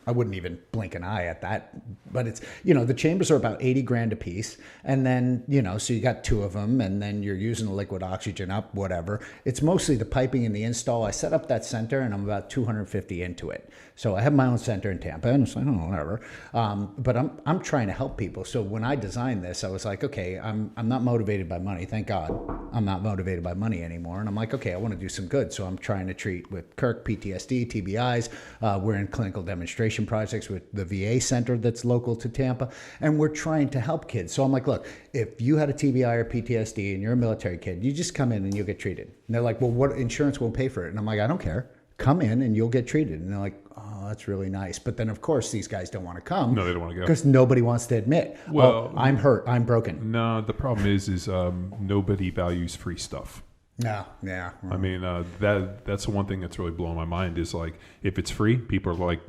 I wouldn't even blink an eye at that. But it's, the chambers are about 80 grand a piece. And then, so you got 2 of them, and then you're using the liquid oxygen up, whatever. It's mostly the piping and the install. I set up that center, and I'm about 250 into it. So I have my own center in Tampa, and it's like, whatever. But I'm trying to help people. So when I designed this, I was like, okay, I'm not motivated by money. Thank God I'm not motivated by money anymore. And I'm like, okay, I want to do some good. So I'm trying to treat with Kirk, PTSD, TBIs. We're in clinical demonstration projects with the VA center that's local to Tampa. And we're trying to help kids. So I'm like, look, if you had a TBI or PTSD and you're a military kid, you just come in and you'll get treated. And they're like, well, what insurance won't pay for it? And I'm like, I don't care. Come in and you'll get treated. And they're like, oh, that's really nice. But then, of course, these guys don't want to come. No, they don't want to go. Because nobody wants to admit, well, I'm hurt, I'm broken. No, the problem is nobody values free stuff. No, yeah. I mean, that's the one thing that's really blowing my mind is like, if it's free, people are like,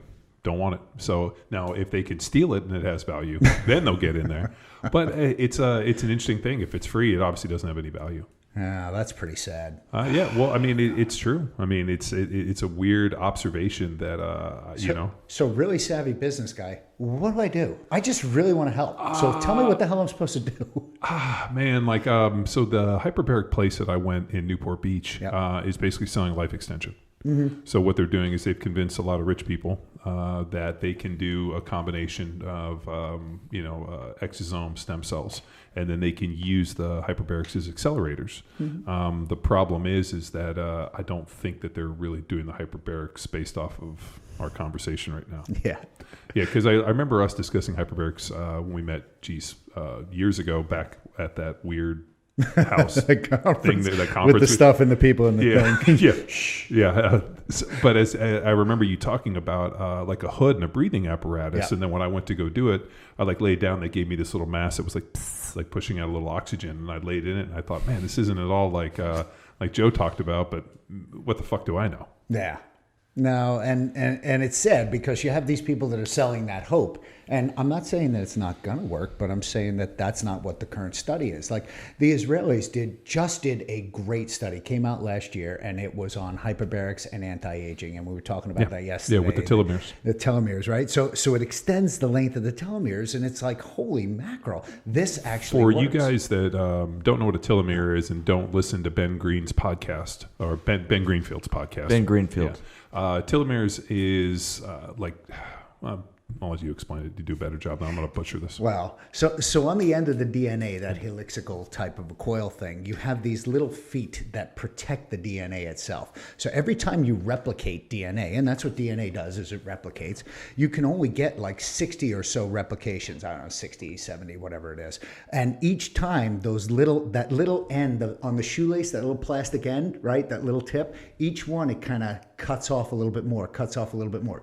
don't want it. So now if they could steal it and it has value, then they'll get in there. But it's an interesting thing. If it's free, it obviously doesn't have any value. Yeah, that's pretty sad. Yeah, well, I mean, it's true. I mean, it's a weird observation that, So really savvy business guy, what do I do? I just really want to help. So tell me what the hell I'm supposed to do. Man, so the Hyperbaric place that I went in Newport Beach is basically selling life extension. Mm-hmm. So what they're doing is they've convinced a lot of rich people that they can do a combination of exosome stem cells, and then they can use the hyperbarics as accelerators. Mm-hmm. The problem is that I don't think that they're really doing the hyperbarics based off of our conversation right now. Yeah, because I remember us discussing hyperbarics when we met, years ago back at that weird house that conference, thing, that conference with the stuff and the people in the thing. Yeah. But as I remember you talking about like a hood and a breathing apparatus, and then when I went to go do it, I laid down. They gave me this little mask that was like pushing out a little oxygen, and I laid in it, and I thought, man, this isn't at all like Joe talked about. But what the fuck do I know? Yeah. No, and it's sad because you have these people that are selling that hope. And I'm not saying that it's not going to work, but I'm saying that that's not what the current study is. Like the Israelis just did a great study, came out last year, and it was on hyperbarics and anti-aging. And we were talking about that yesterday. Yeah, with the telomeres. The telomeres, right? So it extends the length of the telomeres, and it's like, holy mackerel, this actually works. For you guys that don't know what a telomere is and don't listen to Ben Green's podcast, or Ben Greenfield's podcast. Ben Greenfield. Yeah. Telomeres is I'll let you explain it. You do a better job. I'm going to butcher this. Well, so on the end of the DNA, that helixical type of a coil thing, you have these little feet that protect the DNA itself. So every time you replicate DNA, and that's what DNA does, is it replicates, you can only get like 60 or so replications. I don't know, 60, 70, whatever it is. And each time that little end on the shoelace, that little plastic end, right, that little tip, each one, it kind of cuts off a little bit more,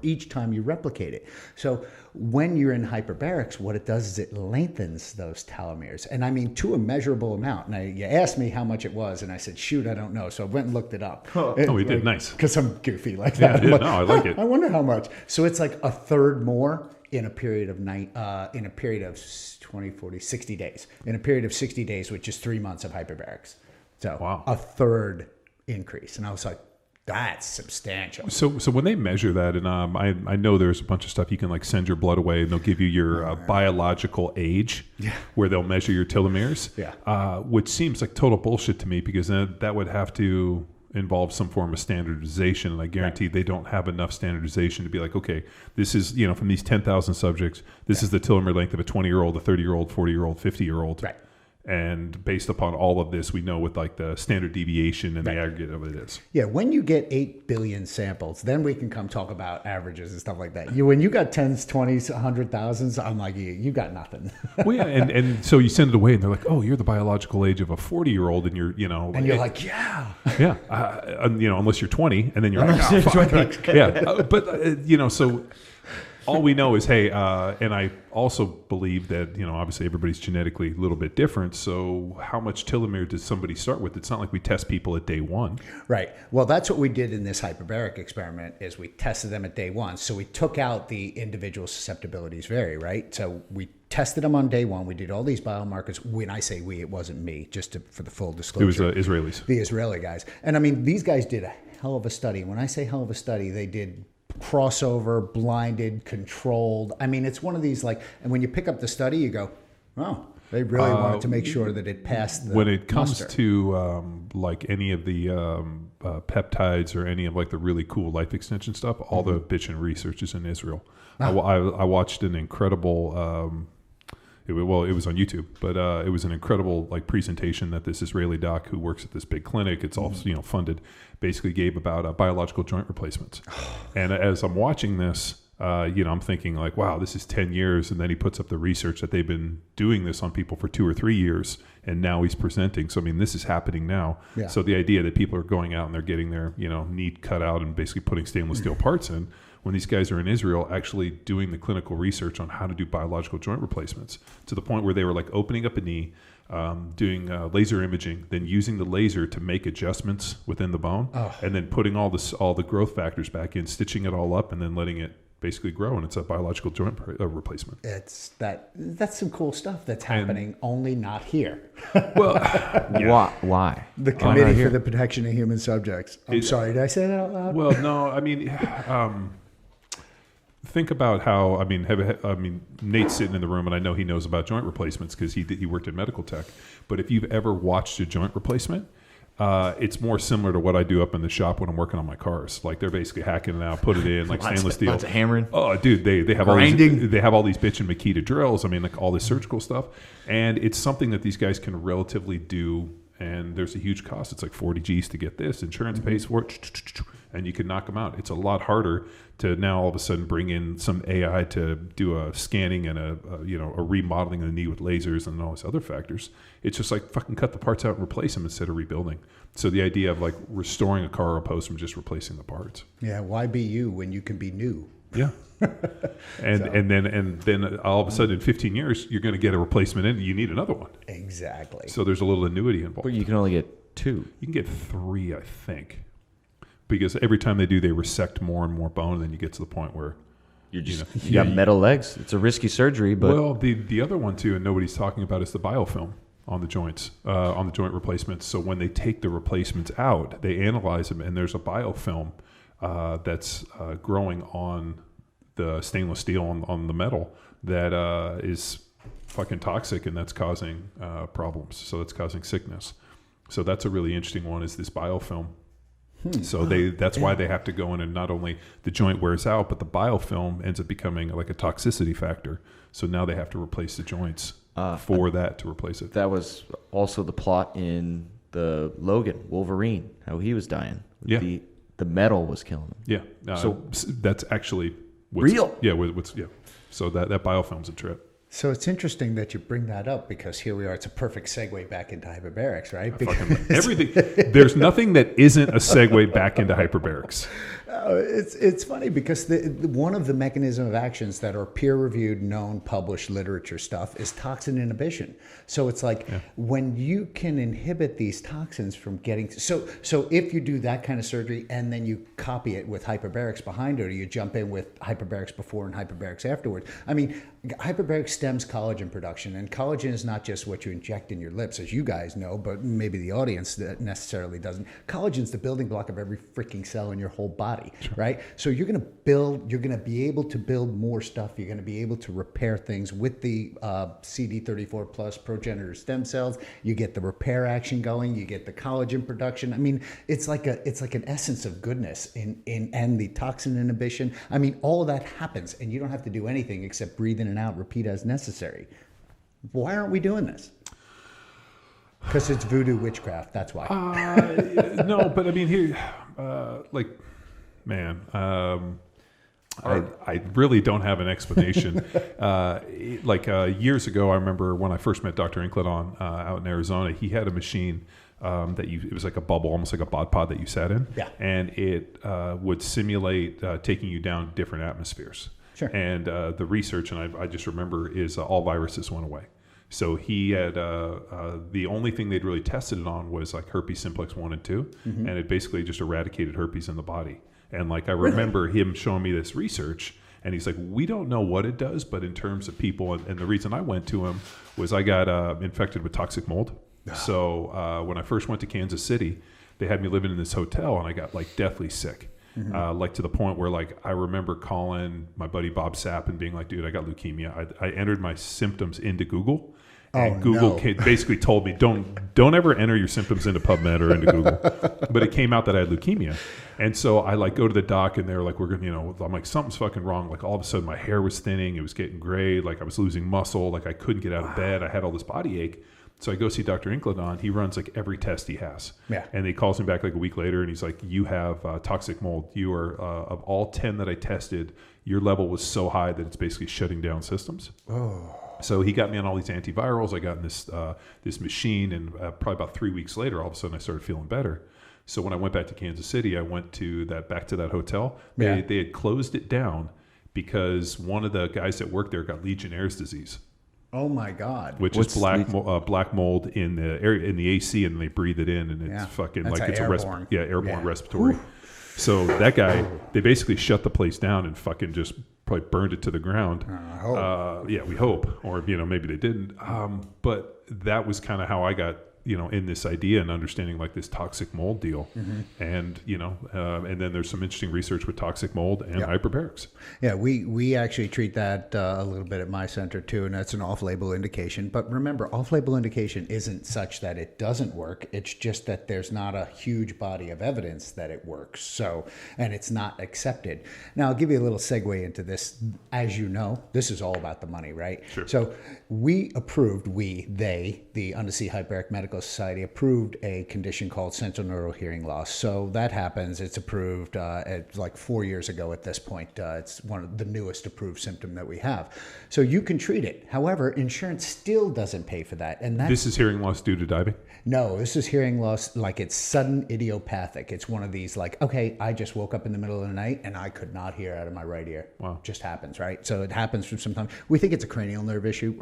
each time you replicate it. So when you're in hyperbarics, what it does is it lengthens those telomeres. And I mean, to a measurable amount. Now, you asked me how much it was, and I said, shoot, I don't know. So I went and looked it up. We did. Nice. Because I'm goofy like that. Yeah, I like it. I wonder how much. So it's like a third more in a period of 20, 40, 60 days. In a period of 60 days, which is 3 months of hyperbarics. So wow. A third increase. And I was like, that's substantial. So when they measure that, and I know there's a bunch of stuff you can send your blood away, and they'll give you your biological age, where they'll measure your telomeres, which seems like total bullshit to me, because that would have to involve some form of standardization, and I guarantee they don't have enough standardization to be like, okay, this is from these 10,000 subjects, this is the telomere length of a 20-year-old, a 30-year-old, 40-year-old, 50-year-old. Right. And based upon all of this, we know what the standard deviation and the aggregate of it is. Yeah, when you get 8 billion samples, then we can come talk about averages and stuff like that. When you got 10s, 20s, 100,000s, I'm like, you got nothing. Well, yeah, and so you send it away, and they're like, oh, you're the biological age of a 40-year-old, and you're, And you're like, yeah. Yeah, unless you're 20, and then you're like, oh, fuck. So all we know is, hey, and I also believe that, obviously everybody's genetically a little bit different. So how much telomere does somebody start with? It's not like we test people at day one. Right. Well, that's what we did in this hyperbaric experiment is we tested them at day one. So we took out the individual susceptibilities vary, right? So we tested them on day one. We did all these biomarkers. When I say we, it wasn't me, for the full disclosure. It was Israelis. The Israeli guys. And I mean, these guys did a hell of a study. When I say hell of a study, they did crossover, blinded, controlled. I mean, it's one of these and when you pick up the study, you go, oh, they really wanted to make sure that it passed the when it comes muster. To any of the peptides or any of the really cool life extension stuff, all the bitchin' research is in Israel. I watched an incredible it was on YouTube, but it was an incredible presentation that this Israeli doc who works at this big clinic, it's all funded, basically gave about biological joint replacements. And as I'm watching this, I'm thinking wow, this is 10 years. And then he puts up the research that they've been doing this on people for 2 or 3 years. And now he's presenting. So, I mean, this is happening now. Yeah. So the idea that people are going out and they're getting their, knee cut out and basically putting stainless steel parts in, when these guys are in Israel actually doing the clinical research on how to do biological joint replacements, to the point where they were opening up a knee, doing laser imaging, then using the laser to make adjustments within the bone, and then putting all the growth factors back in, stitching it all up, and then letting it basically grow, and it's a biological joint replacement. That's some cool stuff that's happening, only not here. Well, why? The Committee for the Protection of Human Subjects. I'm sorry, did I say that out loud? Well, no, I mean, think about how, Nate's sitting in the room, and I know he knows about joint replacements because he worked in medical tech. But if you've ever watched a joint replacement, it's more similar to what I do up in the shop when I'm working on my cars. They're basically hacking it out, put it in stainless steel. Lots of hammering. Oh, dude, they have grinding. all these bitchin' Makita drills. all this surgical stuff, and it's something that these guys can relatively do. And there's a huge cost. It's $40 G's to get this. Insurance pays for it, and you can knock them out. It's a lot harder to now all of a sudden bring in some AI to do a scanning and a remodeling of the knee with lasers and all these other factors. It's just fucking cut the parts out and replace them instead of rebuilding. So the idea of restoring a car opposed from just replacing the parts. Yeah, why be you when you can be new? Yeah. And then all of a sudden in 15 years you're going to get a replacement in, you need another one. Exactly. So there's a little annuity involved. But you can only get 2. You can get 3, I think, because every time they resect more and more bone, and then you get to the point where you got metal legs. It's a risky surgery, but well, the other one too, and nobody's talking about, is the biofilm on the joints, on the joint replacements. So when they take the replacements out, they analyze them, and there's a biofilm that's growing on the stainless steel on the metal that is fucking toxic, and that's causing problems. So that's causing sickness. So that's a really interesting one, is this biofilm. So that's why they have to go in, and not only the joint wears out, but the biofilm ends up becoming a toxicity factor. So now they have to replace the joints for that to replace it. That was also the plot in the Logan Wolverine, how he was dying. Yeah. The metal was killing him. Yeah. So that's actually real. Yeah. So that biofilm's a trip. So it's interesting that you bring that up, because here we are. It's a perfect segue back into hyperbarics, right? Everything. There's nothing that isn't a segue back into hyperbarics. It's funny because one of the mechanism of actions that are peer-reviewed, known, published literature stuff is toxin inhibition. So it's when you can inhibit these toxins from getting... So if you do that kind of surgery and then you copy it with hyperbarics behind it, or you jump in with hyperbarics before and hyperbarics afterwards. Hyperbarics stems collagen production, and collagen is not just what you inject in your lips, as you guys know, but maybe the audience that necessarily doesn't. Collagen is the building block of every freaking cell in your whole body, right? So you're going to be able to build more stuff. You're going to be able to repair things with the CD34 plus progenitor stem cells. You get the repair action going. You get the collagen production. It's like an essence of goodness and the toxin inhibition. All of that happens, and you don't have to do anything except breathe in and out, repeat as necessary. Why aren't we doing this? Because it's voodoo witchcraft. That's why. No, but here, I really don't have an explanation. Years ago, I remember when I first met Dr. Incledon out in Arizona, he had a machine it was like a bubble, almost like a bod pod that you sat in. Yeah. And it would simulate taking you down different atmospheres. Sure. And the research, and I just remember, is all viruses went away. So he had the only thing they'd really tested it on was like herpes simplex 1 and 2, and it basically just eradicated herpes in the body. And like I remember him showing me this research, and he's like, we don't know what it does, but in terms of people, and the reason I went to him was I got infected with toxic mold. So when I first went to Kansas City, they had me living in this hotel, and I got like deathly sick. Like to the point where like I remember calling my buddy Bob Sapp and being like, dude, I got leukemia. I entered my symptoms into Google, and Google basically told me don't ever enter your symptoms into PubMed or into Google. But it came out that I had leukemia, and so I like go to the doc, and they're like, we're gonna, I'm like, something's fucking wrong. Like all of a sudden my hair was thinning, it was getting gray, like I was losing muscle, like I couldn't get out of bed, I had all this body ache. So I go see Dr. Incledon. He runs like every test he has. Yeah. And he calls me back like a week later, and he's like, you have toxic mold. You are, of all 10 that I tested, your level was so high that it's basically shutting down systems. Oh. So he got me on all these antivirals. I got in this machine, and probably about 3 weeks later, all of a sudden I started feeling better. So when I went back to Kansas City, I went back to that hotel. They had closed it down because one of the guys that worked there got Legionnaire's disease. Oh my God! Which is black mold in the area, in the AC, and they breathe it in, and it's fucking like it's airborne. Airborne respiratory. Ooh. So that guy, they basically shut the place down and fucking just probably burned it to the ground. We hope, or maybe they didn't. But that was kind of how I got in this idea and understanding like this toxic mold deal. And and then there's some interesting research with toxic mold and hyperbarics. Yeah, we actually treat that a little bit at my center too, and that's an off-label indication. But remember, off-label indication isn't such that it doesn't work. It's just that there's not a huge body of evidence that it works. So, and it's not accepted. Now, I'll give you a little segue into this. As you know, this is all about the money, right? Sure. So we approved, the Undersea Hyperbaric Medical Society approved a condition called sensorineural neural hearing loss. So that happens. It's approved like 4 years ago at this point. It's one of the newest approved symptom that we have. So you can treat it. However, insurance still doesn't pay for that. And this is hearing loss due to diving? No, this is hearing loss like it's sudden idiopathic. It's one of these like, okay, I just woke up in the middle of the night and I could not hear out of my right ear. Wow. Just happens, right? So it happens from sometimes. We think it's a cranial nerve issue.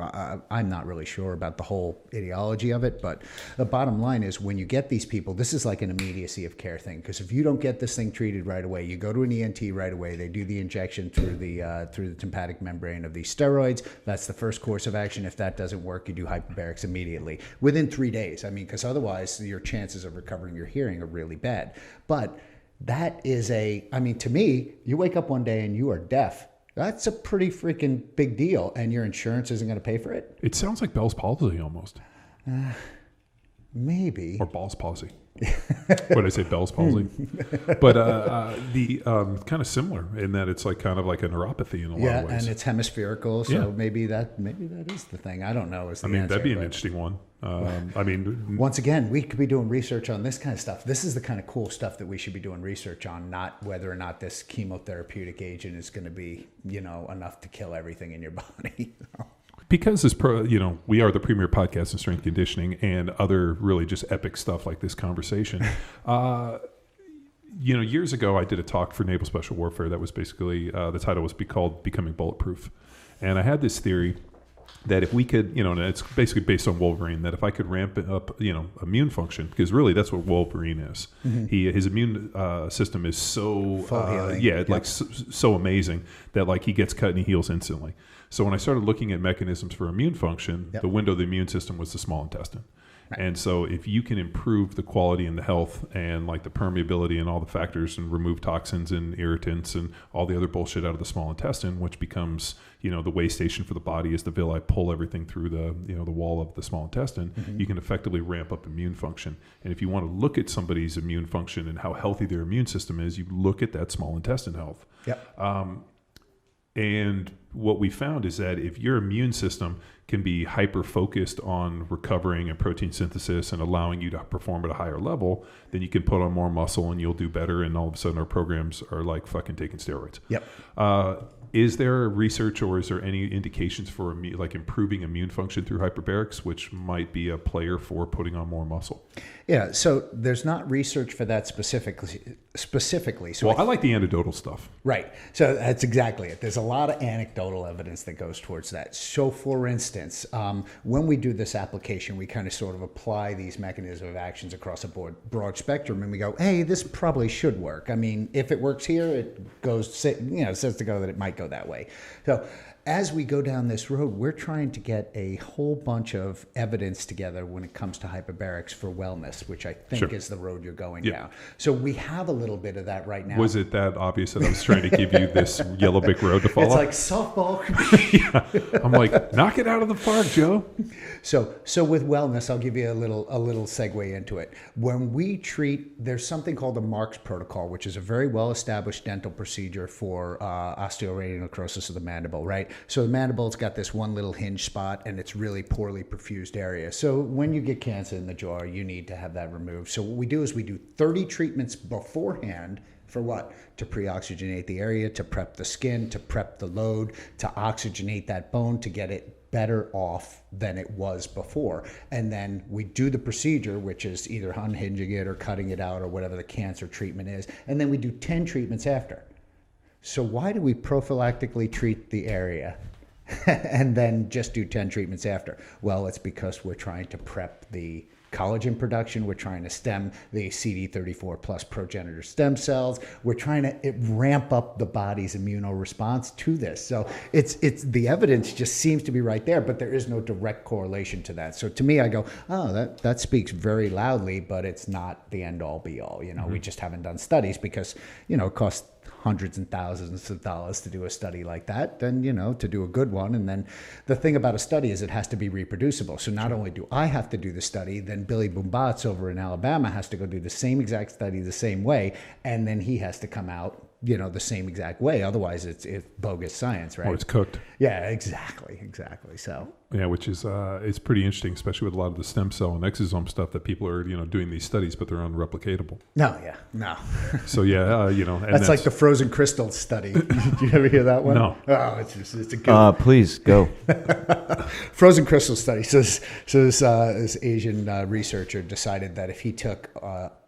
I'm not really sure about the whole etiology of it, but the bottom line is when you get these people, this is like an immediacy of care thing. Because if you don't get this thing treated right away, you go to an ENT right away. They do the injection through the tympanic membrane of these steroids. That's the first course of action. If that doesn't work, you do hyperbarics immediately within 3 days. I mean, because otherwise your chances of recovering your hearing are really bad. But that is to me, you wake up one day and you are deaf. That's a pretty freaking big deal, and your insurance isn't going to pay for it? It sounds like Bell's palsy almost. Maybe. Or Ball's palsy. What did I say? Bell's palsy. But the kind of similar in that it's like kind of like a neuropathy in a lot of ways. Yeah, and it's hemispherical, so maybe that is the thing. I don't know. That'd be an interesting one. Once again, we could be doing research on this kind of stuff. This is the kind of cool stuff that we should be doing research on, not whether or not this chemotherapeutic agent is going to be, enough to kill everything in your body. Because we are the premier podcast in strength conditioning and other really just epic stuff like this conversation. Years ago, I did a talk for Naval Special Warfare that was basically, the title was called Becoming Bulletproof. And I had this theory that if we could, and it's basically based on Wolverine, that if I could ramp up, immune function, because really that's what Wolverine is. His immune system is so, so amazing that like he gets cut and he heals instantly. So when I started looking at mechanisms for immune function, the window of the immune system was the small intestine. Right. And so if you can improve the quality and the health and like the permeability and all the factors and remove toxins and irritants and all the other bullshit out of the small intestine, which becomes, the way station for the body is the villi pull everything through the, the wall of the small intestine, you can effectively ramp up immune function. And if you want to look at somebody's immune function and how healthy their immune system is, you look at that small intestine health. Yep. And what we found is that if your immune system can be hyper focused on recovering and protein synthesis and allowing you to perform at a higher level, then you can put on more muscle and you'll do better. And all of a sudden our programs are like fucking taking steroids. Yep. Is there research or is there any indications for like improving immune function through hyperbarics, which might be a player for putting on more muscle? Yeah, so there's not research for that specifically. So I like the anecdotal stuff. Right. So that's exactly it. There's a lot of anecdotal evidence that goes towards that. So for instance, when we do this application, we kind of sort of apply these mechanisms of actions across a broad spectrum, and we go, hey, this probably should work. I mean, if it works here, it goes, says to go that it might go that way. So as we go down this road, we're trying to get a whole bunch of evidence together when it comes to hyperbarics for wellness, which I think is the road you're going down. So we have a little bit of that right now. Was it that obvious that I was trying to give you this yellow brick road to follow? It's like softball. Yeah. I'm like, knock it out of the park, Joe. So with wellness, I'll give you a little segue into it. When we treat, there's something called the Marks protocol, which is a very well-established dental procedure for osteoarthritis necrosis of the mandible, right? So the mandible's got this one little hinge spot, and it's really poorly perfused area. So when you get cancer in the jaw, you need to have that removed. So what we do is we do 30 treatments beforehand. For what? To pre-oxygenate the area, to prep the skin, to prep the load, to oxygenate that bone, to get it better off than it was before. And then we do the procedure, which is either unhinging it or cutting it out or whatever the cancer treatment is. And then we do 10 treatments after. So why do we prophylactically treat the area and then just do 10 treatments after? Well, it's because we're trying to prep the collagen production. We're trying to stem the CD34 plus progenitor stem cells. We're trying to ramp up the body's immunoresponse to this. So it's the evidence just seems to be right there, but there is no direct correlation to that. So to me, I go, oh, that speaks very loudly, but it's not the end all be all. We just haven't done studies because, it costs hundreds and thousands of dollars to do a study like that, then, to do a good one. And then the thing about a study is it has to be reproducible. So not only do I have to do the study, then Billy Boombatz over in Alabama has to go do the same exact study the same way. And then he has to come out, the same exact way. Otherwise it's bogus science, right? Or it's cooked. Yeah, exactly. So. Yeah, which is, it's pretty interesting, especially with a lot of the stem cell and exosome stuff that people are, doing these studies, but they're unreplicatable. No. So yeah, and that's like the frozen crystal study. Did you ever hear that one? No. Oh, it's a good please go. Frozen crystal study. So this Asian researcher decided that if he took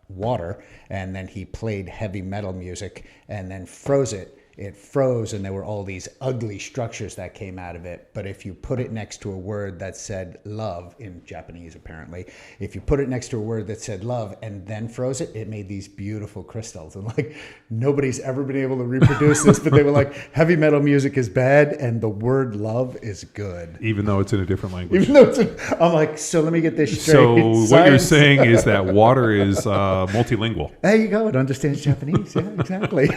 water and then he played heavy metal music and then froze it froze, and there were all these ugly structures that came out of it. But if you put it next to a word that said love, in Japanese apparently, if you put it next to a word that said love and then froze it, it made these beautiful crystals. And nobody's ever been able to reproduce this, but they were like, heavy metal music is bad and the word love is good. Even though it's in a different language. I'm like, so let me get this straight. So what you're saying is that water is multilingual. There you go. It understands Japanese. Yeah, exactly.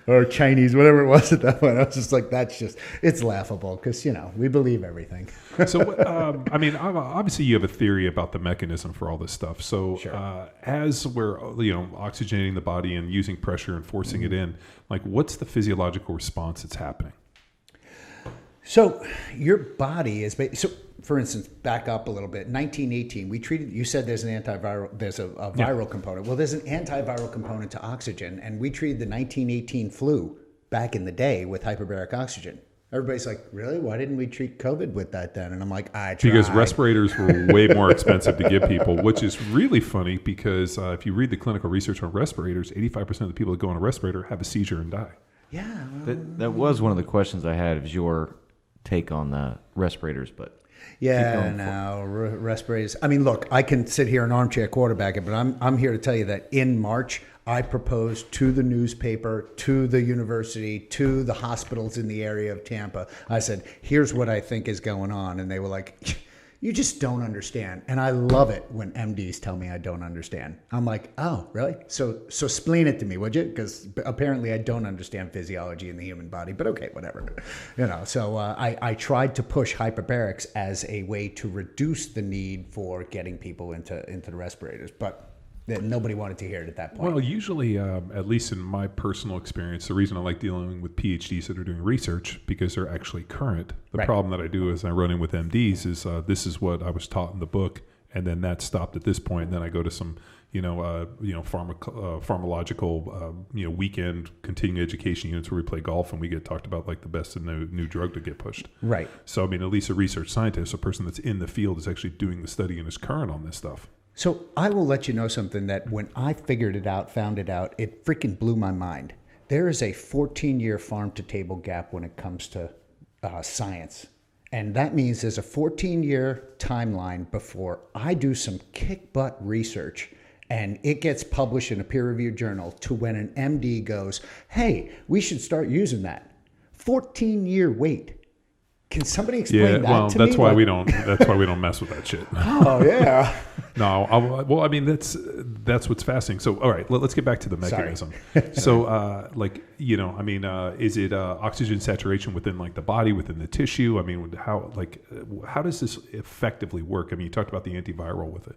Or Chinese, whatever it was at that point. I was just like, it's laughable because, we believe everything. So, obviously you have a theory about the mechanism for all this stuff. So sure. As we're, oxygenating the body and using pressure and forcing it in, what's the physiological response that's happening? So your body is, for instance, back up a little bit. 1918, we treated. You said there's an antiviral. There's a viral component. Well, there's an antiviral component to oxygen, and we treated the 1918 flu back in the day with hyperbaric oxygen. Everybody's like, really? Why didn't we treat COVID with that then? And I'm like, I tried. Because respirators were way more expensive to give people, which is really funny because if you read the clinical research on respirators, 85% of the people that go on a respirator have a seizure and die. Yeah. That was one of the questions I had, is your take on the respirators, but... Yeah, no, respirators. I mean, look, I can sit here and armchair quarterback it, but I'm here to tell you that in March, I proposed to the newspaper, to the university, to the hospitals in the area of Tampa. I said, here's what I think is going on. And they were like, you just don't understand. And I love it when MDs tell me I don't understand. I'm like, oh, really? So spleen it to me, would you? Because apparently I don't understand physiology in the human body, but okay, whatever. So I tried to push hyperbarics as a way to reduce the need for getting people into the respirators. But that nobody wanted to hear it at that point. Well, usually, at least in my personal experience, the reason I like dealing with PhDs that are doing research because they're actually current. The problem that I do is I run in with MDs is this is what I was taught in the book, and then that stopped at this point. And then I go to some pharmacological weekend continuing education units where we play golf and we get talked about like the best and the new drug to get pushed. Right. So I mean, at least a research scientist, a person that's in the field, is actually doing the study and is current on this stuff. So I will let you know something that when I figured it out, found it out, it freaking blew my mind. There is a 14-year farm-to-table gap when it comes to science. And that means there's a 14-year timeline before I do some kick-butt research and it gets published in a peer-reviewed journal to when an MD goes, hey, we should start using that. 14-year wait. Can somebody explain that to me? Yeah, well, that's why we don't mess with that shit. Oh, yeah. No, well, I mean, that's what's fascinating. So, all right, let's get back to the mechanism. So, is it oxygen saturation within like the body, within the tissue? I mean, how does this effectively work? I mean, you talked about the antiviral with it.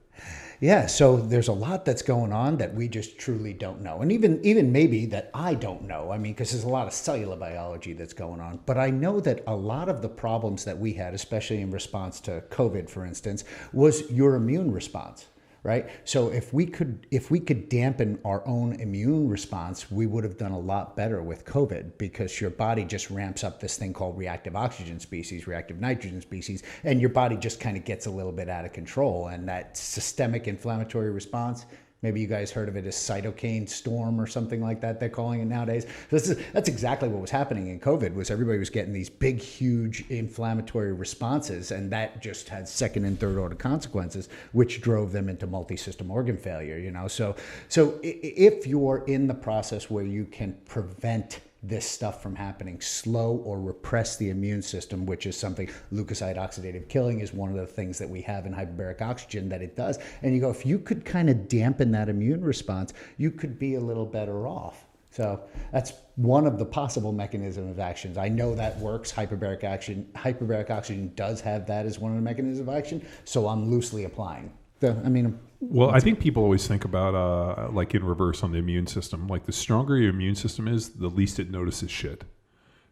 Yeah, so there's a lot that's going on that we just truly don't know. And even maybe that I don't know. I mean, because there's a lot of cellular biology that's going on. But I know that a lot of the problems that we had, especially in response to COVID, for instance, was your immune response, right? So if we could dampen our own immune response, we would have done a lot better with COVID because your body just ramps up this thing called reactive oxygen species, reactive nitrogen species, and your body just kind of gets a little bit out of control. And that systemic inflammatory response, maybe you guys heard of it as cytokine storm or something like that, they're calling it nowadays. That's exactly what was happening in COVID, was everybody was getting these big, huge inflammatory responses, and that just had second and third order consequences, which drove them into multi-system organ failure, you know? So if you're in the process where you can prevent this stuff from happening, slow or repress the immune system, which is something leukocyte oxidative killing is one of the things that we have in hyperbaric oxygen that it does. And you go, if you could kind of dampen that immune response, you could be a little better off. So that's one of the possible mechanisms of actions. I know that works. Hyperbaric oxygen does have that as one of the mechanisms of action. So I'm loosely applying. I think people always think about like in reverse on the immune system. Like the stronger your immune system is, the least it notices shit.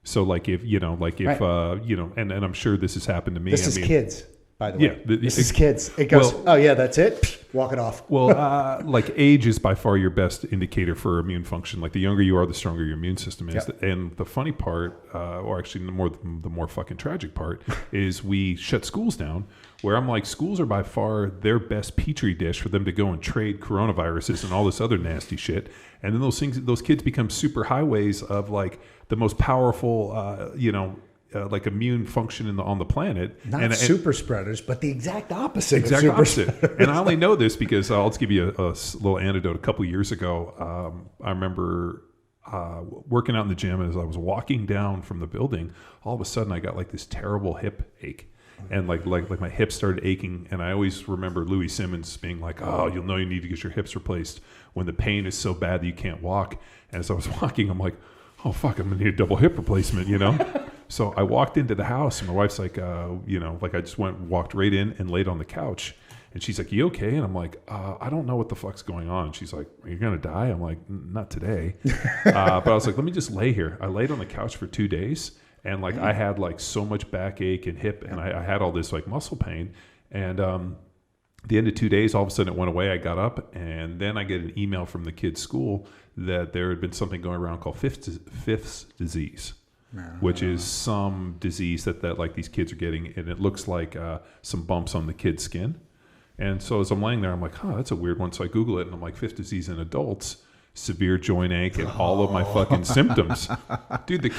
So like if and I'm sure this has happened to me. This is kids, by the way. Yeah, this is kids. It goes, oh yeah, that's it. Walk it off. Well, like age is by far your best indicator for immune function. Like the younger you are, the stronger your immune system is. Yep. And the funny part, or actually the more fucking tragic part, is we shut schools down. Where I'm like, schools are by far their best petri dish for them to go and trade coronaviruses and all this other nasty shit. And then those kids become super highways of like the most powerful, like immune function on the planet. Not super spreaders, but the exact opposite. Exact opposite. And I only know this because I'll just give you a little anecdote. A couple of years ago, I remember working out in the gym. As I was walking down from the building, all of a sudden I got like this terrible hip ache. And like my hips started aching, and I always remember Louis Simmons being like, "Oh, you'll know you need to get your hips replaced when the pain is so bad that you can't walk." And as I was walking, I'm like, "Oh fuck, I'm gonna need a double hip replacement," you know. So I walked into the house, and my wife's like, I just walked right in and laid on the couch, and she's like, "You okay?" And I'm like, "I don't know what the fuck's going on." And she's like, "Are you gonna die?" I'm like, "Not today," but I was like, "Let me just lay here." I laid on the couch for 2 days. And like I had like so much backache and hip, and I had all this like muscle pain. And the end of 2 days, all of a sudden it went away. I got up, and then I get an email from the kids' school that there had been something going around called Fifth's disease, which is some disease that like these kids are getting, and it looks like some bumps on the kid's skin. And so as I'm laying there, I'm like, that's a weird one. So I Google it, and I'm like, Fifth disease in adults, severe joint ache, and all of my fucking symptoms. Dude,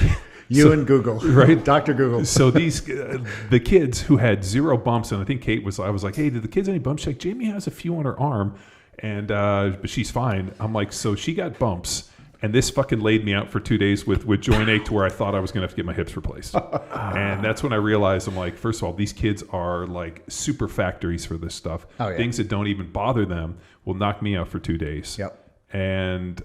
and Google, right? Dr. Google. So the kids who had zero bumps, and I think I was like, "Hey, did the kids have any bumps?" She's like, "Jamie has a few on her arm, and but she's fine." I'm like, so she got bumps, and this fucking laid me out for 2 days with joint ache to where I thought I was going to have to get my hips replaced. And that's when I realized, I'm like, first of all, these kids are like super factories for this stuff. Oh, yeah. Things that don't even bother them will knock me out for 2 days. Yep. And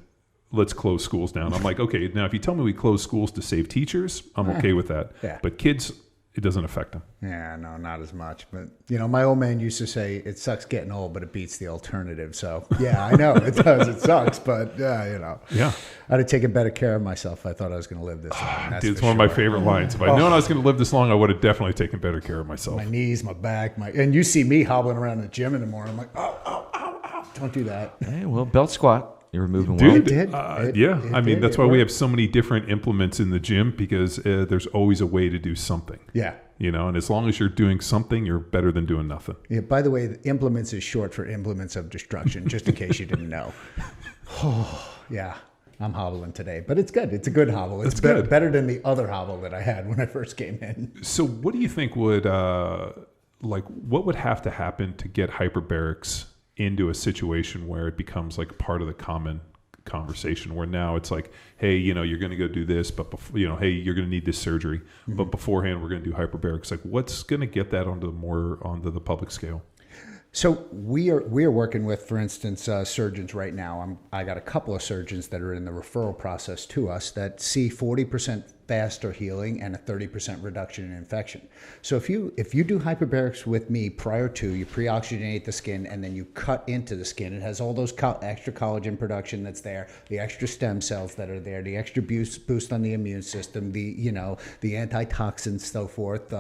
let's close schools down. I'm like, okay, now if you tell me we close schools to save teachers, I'm okay with that. Yeah. But kids, it doesn't affect them. Yeah, no, not as much. But, my old man used to say, it sucks getting old, but it beats the alternative. So, yeah, I know it does. It sucks. But, Yeah. I'd have taken better care of myself if I thought I was going to live this long. Dude, it's one of my favorite lines. If I'd known I was going to live this long, I would have definitely taken better care of myself. My knees, my back, and you see me hobbling around the gym in the morning. I'm like, ow. Don't do that. Hey, well, belt squat. You're moving Dude, well. It did. I mean, that's why we have so many different implements in the gym, because there's always a way to do something. Yeah. And as long as you're doing something, you're better than doing nothing. Yeah. By the way, the implements is short for implements of destruction, just in case you didn't know. Yeah. I'm hobbling today, but it's good. It's a good hobble. It's good. Better than the other hobble that I had when I first came in. So what do you think would, what would have to happen to get hyperbarics into a situation where it becomes like part of the common conversation, where now it's like, hey, you're going to go do this, but before, hey, you're going to need this surgery, but beforehand we're going to do hyperbarics. Like, what's going to get that onto the public scale? So we are working with, for instance, surgeons right now. I got a couple of surgeons that are in the referral process to us that see 40% faster healing and a 30% reduction in infection. So if you do hyperbarics with me prior to, you pre-oxygenate the skin and then you cut into the skin. It has all those extra collagen production that's there, the extra stem cells that are there, the extra boost on the immune system, the antitoxins, so forth.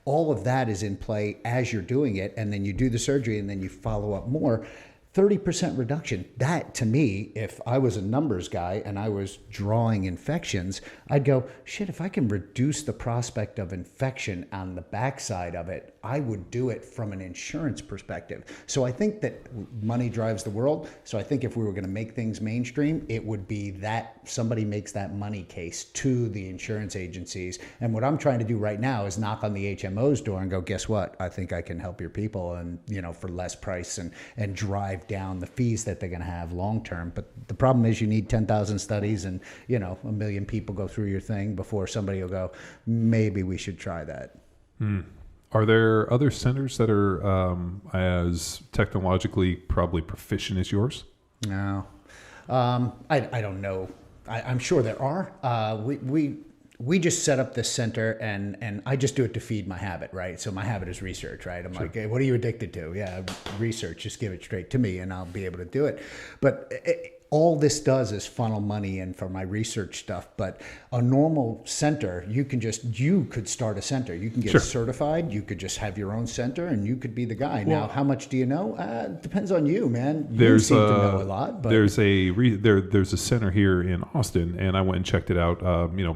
All of that is in play as you're doing it, and then you do the surgery and then you follow up more. 30% reduction. That, to me, if I was a numbers guy and I was drawing infections, I'd go, shit, if I can reduce the prospect of infection on the backside of it, I would do it from an insurance perspective. So I think that money drives the world. So I think if we were going to make things mainstream, it would be that somebody makes that money case to the insurance agencies. And what I'm trying to do right now is knock on the HMO's door and go, guess what? I think I can help your people, and for less price, and drive down the fees that they're going to have long term. But the problem is you need 10,000 studies and 1 million people go through your thing before somebody will go, maybe we should try that. Are there other centers that are as technologically probably proficient as yours? No, I don't know. I'm sure there are. We just set up this center, and I just do it to feed my habit, right? So my habit is research, right? I'm like, hey, what are you addicted to? Yeah, research. Just give it straight to me, and I'll be able to do it. But all this does is funnel money in for my research stuff. But a normal center, you could start a center. You can get certified. You could just have your own center, and you could be the guy. Well, now, how much do you know? Depends on you, man. You seem to know a lot. But there's a center here in Austin, and I went and checked it out.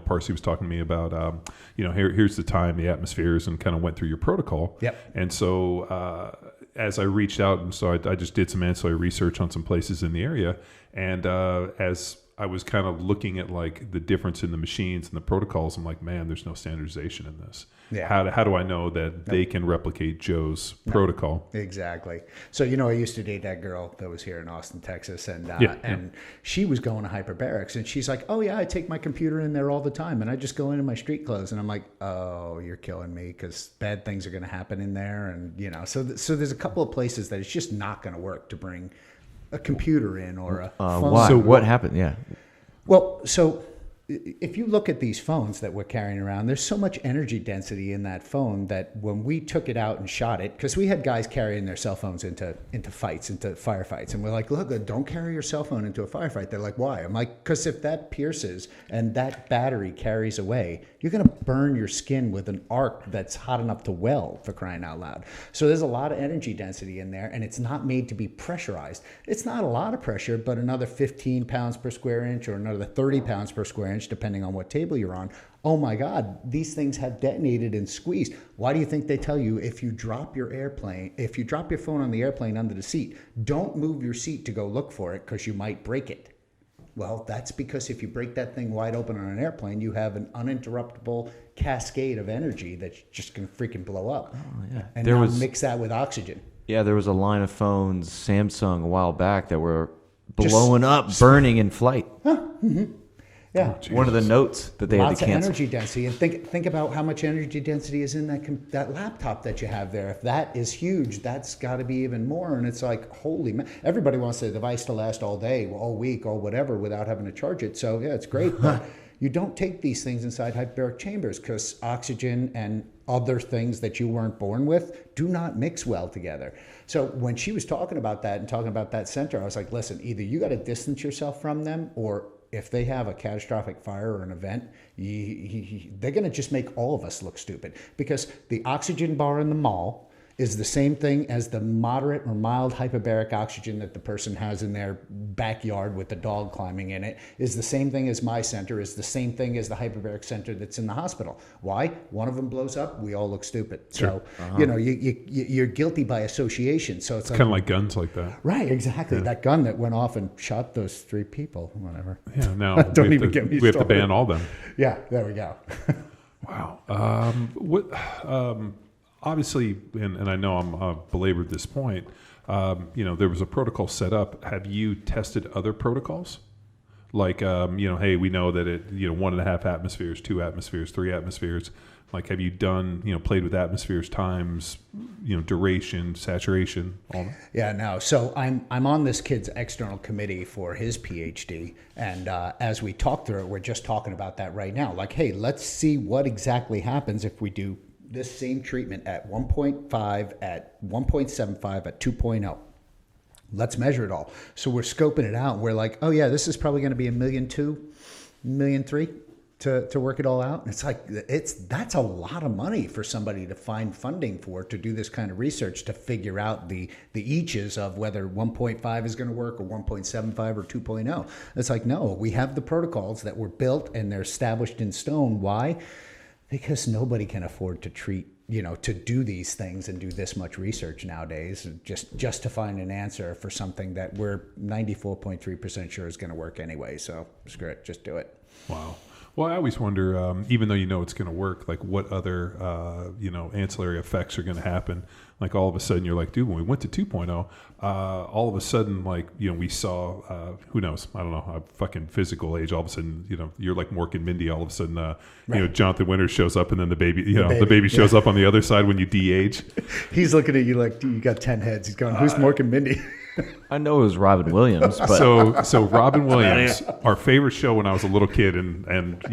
Parsi was talking to me about, here's the time, the atmospheres, and kind of went through your protocol. Yep. And so as I reached out, and so I just did some ancillary research on some places in the area. And as I was kind of looking at like the difference in the machines and the protocols, I'm like, man, there's no standardization in this. Yeah. How do I know that they can replicate Joe's protocol? Exactly. So, I used to date that girl that was here in Austin, Texas, and she was going to Hyperbarics, and she's like, oh yeah, I take my computer in there all the time, and I just go in my street clothes, and I'm like, oh, you're killing me, because bad things are going to happen in there, and so there's a couple of places that it's just not going to work to bring a computer in or a phone. Why? So what happened? Yeah. Well, so if you look at these phones that we're carrying around, there's so much energy density in that phone that when we took it out and shot it, because we had guys carrying their cell phones into fights, into firefights, and we're like, look, don't carry your cell phone into a firefight. They're like, why? I'm like, because if that pierces and that battery carries away, you're going to burn your skin with an arc that's hot enough to weld, for crying out loud. So there's a lot of energy density in there, and it's not made to be pressurized. It's not a lot of pressure, but another 15 pounds per square inch or another 30 pounds per square inch, depending on what table you're on. Oh my God, these things have detonated and squeezed. Why do you think they tell you if you drop your phone on the airplane under the seat, don't move your seat to go look for it because you might break it? Well, that's because if you break that thing wide open on an airplane, you have an uninterruptible cascade of energy that's just going to freaking blow up. Oh, yeah. And mix that with oxygen. Yeah, there was a line of phones, Samsung, a while back that were blowing up, burning in flight. Huh? Mm-hmm. Yeah, one of the notes that they had to cancel. Lots of energy density, and think about how much energy density is in that laptop that you have there. If that is huge, that's got to be even more. And it's like, holy man! Everybody wants their device to last all day, all week, or whatever, without having to charge it. So yeah, it's great. But You don't take these things inside hyperbaric chambers because oxygen and other things that you weren't born with do not mix well together. So when she was talking about that and talking about that center, I was like, listen, either you got to distance yourself from them, or if they have a catastrophic fire or an event, they're going to just make all of us look stupid, because the oxygen bar in the mall is the same thing as the moderate or mild hyperbaric oxygen that the person has in their backyard with the dog climbing in it, is the same thing as my center, is the same thing as the hyperbaric center that's in the hospital. Why? One of them blows up, we all look stupid. Sure. So, you're guilty by association. So it's kind of like guns like that. Right, exactly. Yeah. That gun that went off and shot those 3 people, whatever. Yeah, no. Don't even get me started. We have to ban all them. Yeah, there we go. Wow. Obviously, and I know I'm belabored at this point, there was a protocol set up. Have you tested other protocols? Like, hey, we know that it, 1.5 atmospheres, 2 atmospheres, 3 atmospheres. Like, have you done, played with atmospheres, times, duration, saturation, all that? Yeah, no. So I'm on this kid's external committee for his PhD. And as we talk through it, we're just talking about that right now. Like, hey, let's see what exactly happens if we do this same treatment at 1.5, at 1.75, at 2.0. Let's measure it all. So we're scoping it out. We're like, oh yeah, this is probably going to be $1.2 million, $1.3 million to work it all out. And it's like, that's a lot of money for somebody to find funding for, to do this kind of research, to figure out the eaches of whether 1.5 is going to work, or 1.75 or 2.0. It's like, no, we have the protocols that were built and they're established in stone. Why? Because nobody can afford to to do these things and do this much research nowadays, just to find an answer for something that we're 94.3% sure is going to work anyway. So screw it, just do it. Wow. Well, I always wonder, even though it's going to work, like what other, ancillary effects are going to happen. Like all of a sudden you're like, dude, when we went to 2.0, all of a sudden, like, we saw, who knows? I don't know, a fucking physical age. All of a sudden, you're like Mork and Mindy. All of a sudden, right. Jonathan Winters shows up, and then the baby shows up on the other side when you de-age. He's looking at you like, you got 10 heads. He's going, who's Mork and Mindy? I know it was Robin Williams, but so Robin Williams, our favorite show when I was a little kid, and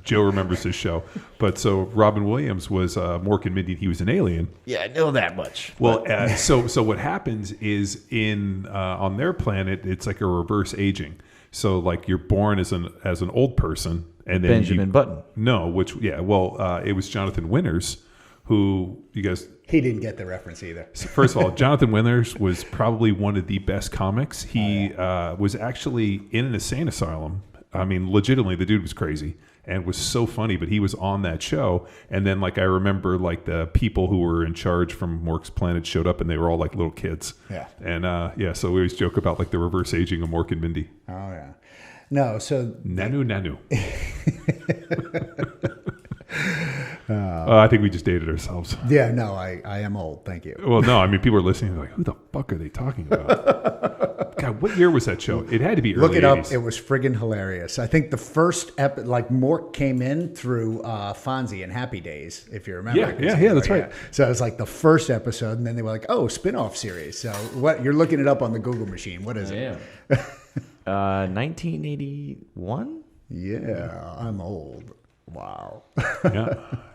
Joe remembers his show. But so Robin Williams was Mork and Mindy. He was an alien. Yeah, I know that much. Well, so what happens is on their planet, it's like a reverse aging. So like you're born as an old person, and then Benjamin Button. No, it was Jonathan Winters, who you guys. He didn't get the reference either. First of all, Jonathan Winters was probably one of the best comics. He was actually in an insane asylum. I mean, legitimately, the dude was crazy and was so funny, but he was on that show. And then, like, I remember, like, the people who were in charge from Mork's Planet showed up, and they were all, like, little kids. Yeah. And, so we always joke about, like, the reverse aging of Mork and Mindy. Oh, yeah. No, so... Nanu. I think we just dated ourselves. Yeah, no, I am old. Thank you. Well, no, I mean, people are listening. They're like, who the fuck are they talking about? God, what year was that show? It had to be early 80s. Look it up. It was friggin' hilarious. I think the first Mork came in through Fonzie and Happy Days, if you remember. Yeah, that's right. So it was like the first episode, and then they were like, oh, spin-off series. So what? You're looking it up on the Google machine. What is it? 1981? Yeah, I'm old. Wow. Yeah,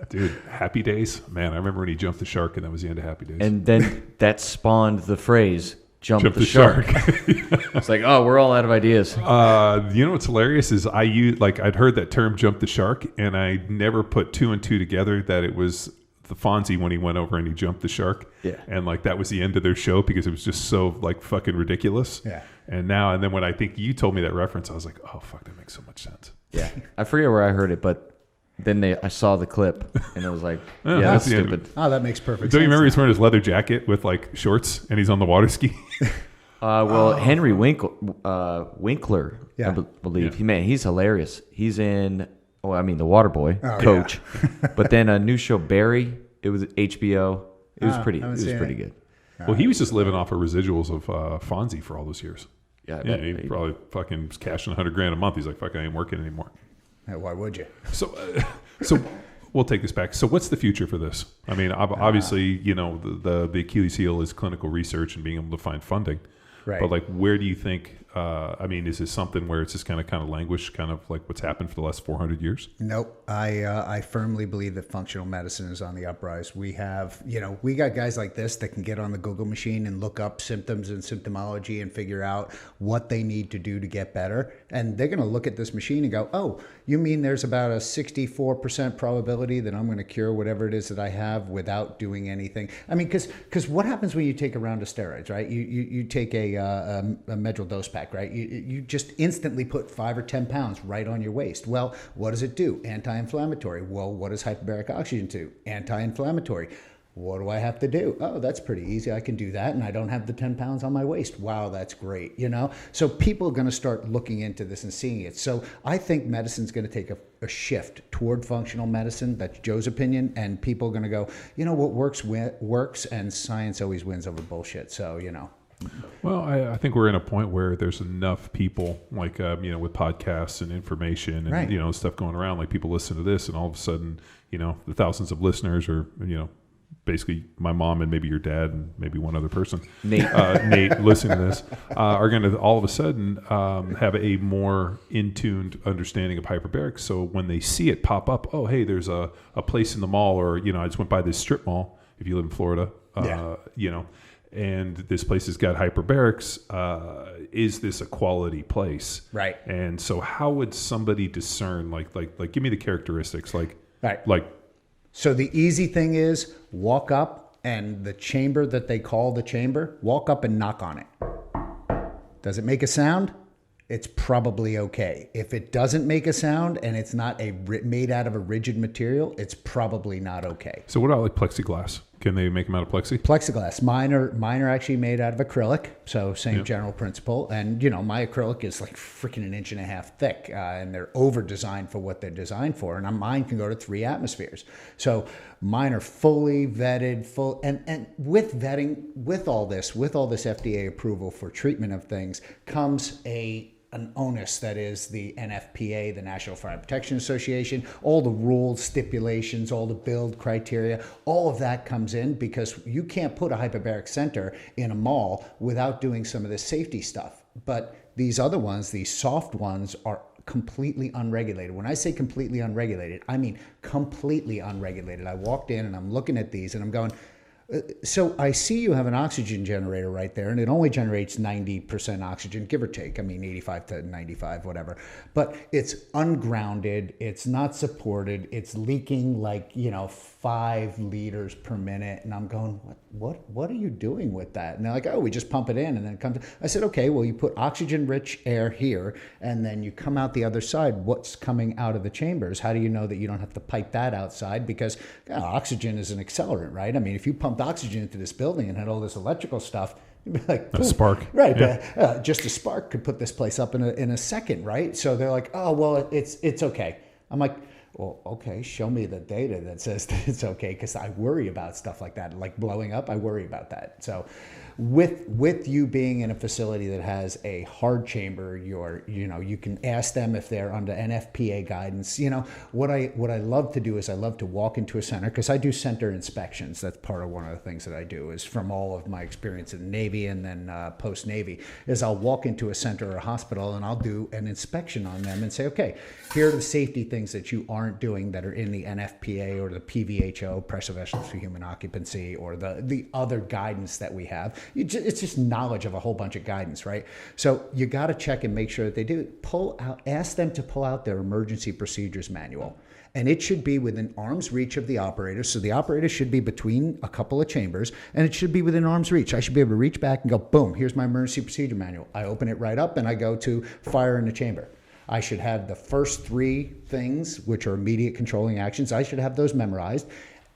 dude, Happy Days. Man, I remember when he jumped the shark, and that was the end of Happy Days. And then that spawned the phrase, jump the shark. It's like, oh, we're all out of ideas. What's hilarious is I'd heard that term, jump the shark, and I never put 2 and 2 together that it was the Fonzie when he went over and he jumped the shark. Yeah. And like that was the end of their show because it was just so like fucking ridiculous. Yeah. And then when I think you told me that reference, I was like, oh fuck, that makes so much sense. Yeah. I forget where I heard it, but then I saw the clip and I was like, that's stupid. Oh, that makes perfect sense. Don't you remember he's wearing his leather jacket with like shorts and he's on the water ski? Henry Winkler, Yeah. I believe. Yeah. He's hilarious. He's in, the Water Boy, Coach. Yeah. But then a new show, Barry, it was HBO. It was pretty good. Well, he was just living off of residuals of Fonzie for all those years. Yeah, he probably fucking was cashing $100,000 a month. He's like, fuck, I ain't working anymore. Why would you? So we'll take this back. So what's the future for this? I mean, obviously, the Achilles heel is clinical research and being able to find funding. Right. But like, where do you think I mean, is this something where it's just kind of languished, kind of like what's happened for the last 400 years? Nope. I firmly believe that functional medicine is on the uprise. We have, we got guys like this that can get on the Google machine and look up symptoms and symptomology and figure out what they need to do to get better. And they're going to look at this machine and go, oh, you mean there's about a 64% probability that I'm going to cure whatever it is that I have without doing anything? I mean, because what happens when you take a round of steroids, right? You take a medral dose pack, right? You just instantly put 5 or 10 pounds right on your waist. Well, what does it do? Anti-inflammatory. Well, what does hyperbaric oxygen do? Anti-inflammatory. What do I have to do? Oh, that's pretty easy. I can do that, and I don't have the 10 pounds on my waist. Wow, that's great, So people are going to start looking into this and seeing it. So I think medicine's going to take a shift toward functional medicine. That's Joe's opinion, and people are going to go, what works, and science always wins over bullshit. So, Well, I think we're in a point where there's enough people, like, with podcasts and information and, right. Stuff going around, like people listen to this and all of a sudden, the thousands of listeners are, basically my mom and maybe your dad and maybe one other person, Nate listening to this, are going to all of a sudden have a more in-tuned understanding of hyperbarics. So when they see it pop up, oh, hey, there's a place in the mall, or, I just went by this strip mall, if you live in Florida, and this place has got hyperbarics. Is this a quality place? Right. And so how would somebody discern, like give me the characteristics, right. So the easy thing is walk up, and the chamber that they call the chamber, walk up and knock on it. Does it make a sound? It's probably okay. If it doesn't make a sound and it's not made out of a rigid material, it's probably not okay. So what about like plexiglass? Can they make them out of plexiglass? Mine are actually made out of acrylic, so same general principle. And my acrylic is like freaking 1.5 inches thick, and they're over designed for what they're designed for. And mine can go to 3 atmospheres. So mine are fully vetted, and with vetting, with all this FDA approval for treatment of things comes an onus that is the NFPA, the National Fire Protection Association, all the rules, stipulations, all the build criteria, all of that comes in because you can't put a hyperbaric center in a mall without doing some of this safety stuff. But these other ones, these soft ones, are completely unregulated. When I say completely unregulated, I mean completely unregulated. I walked in and I'm looking at these and I'm going, so I see you have an oxygen generator right there, and it only generates 90% oxygen, give or take. I mean, 85 to 95, whatever. But it's ungrounded. It's not supported. It's leaking like, 5 liters per minute. And I'm going, what are you doing with that? And they're like, oh, we just pump it in and then it comes. I said, okay, well, you put oxygen-rich air here, and then you come out the other side. What's coming out of the chambers? How do you know that you don't have to pipe that outside? Because oxygen is an accelerant, right? I mean, if you pumped oxygen into this building and had all this electrical stuff, you'd be like, a spark, right? Yeah. Just a spark could put this place up in a second, right? So they're like, oh, well, it's okay. I'm like, well, okay, show me the data that says that it's okay, because I worry about stuff like that, like blowing up. I worry about that. So with you being in a facility that has a hard chamber, you can ask them if they're under NFPA guidance. What I love to do is I love to walk into a center, because I do center inspections. That's part of one of the things that I do, is from all of my experience in the Navy and then post-Navy, is I'll walk into a center or a hospital and I'll do an inspection on them and say, okay, here are the safety things that you aren't doing that are in the NFPA or the PVHO, Pressure Vessels for Human Occupancy, or the other guidance that we have. It's just knowledge of a whole bunch of guidance, right? So you got to check and make sure that they do. Ask them to pull out their emergency procedures manual. And it should be within arm's reach of the operator. So the operator should be between a couple of chambers, and it should be within arm's reach. I should be able to reach back and go, boom, here's my emergency procedure manual. I open it right up and I go to fire in the chamber. I should have the first 3 things, which are immediate controlling actions. I should have those memorized.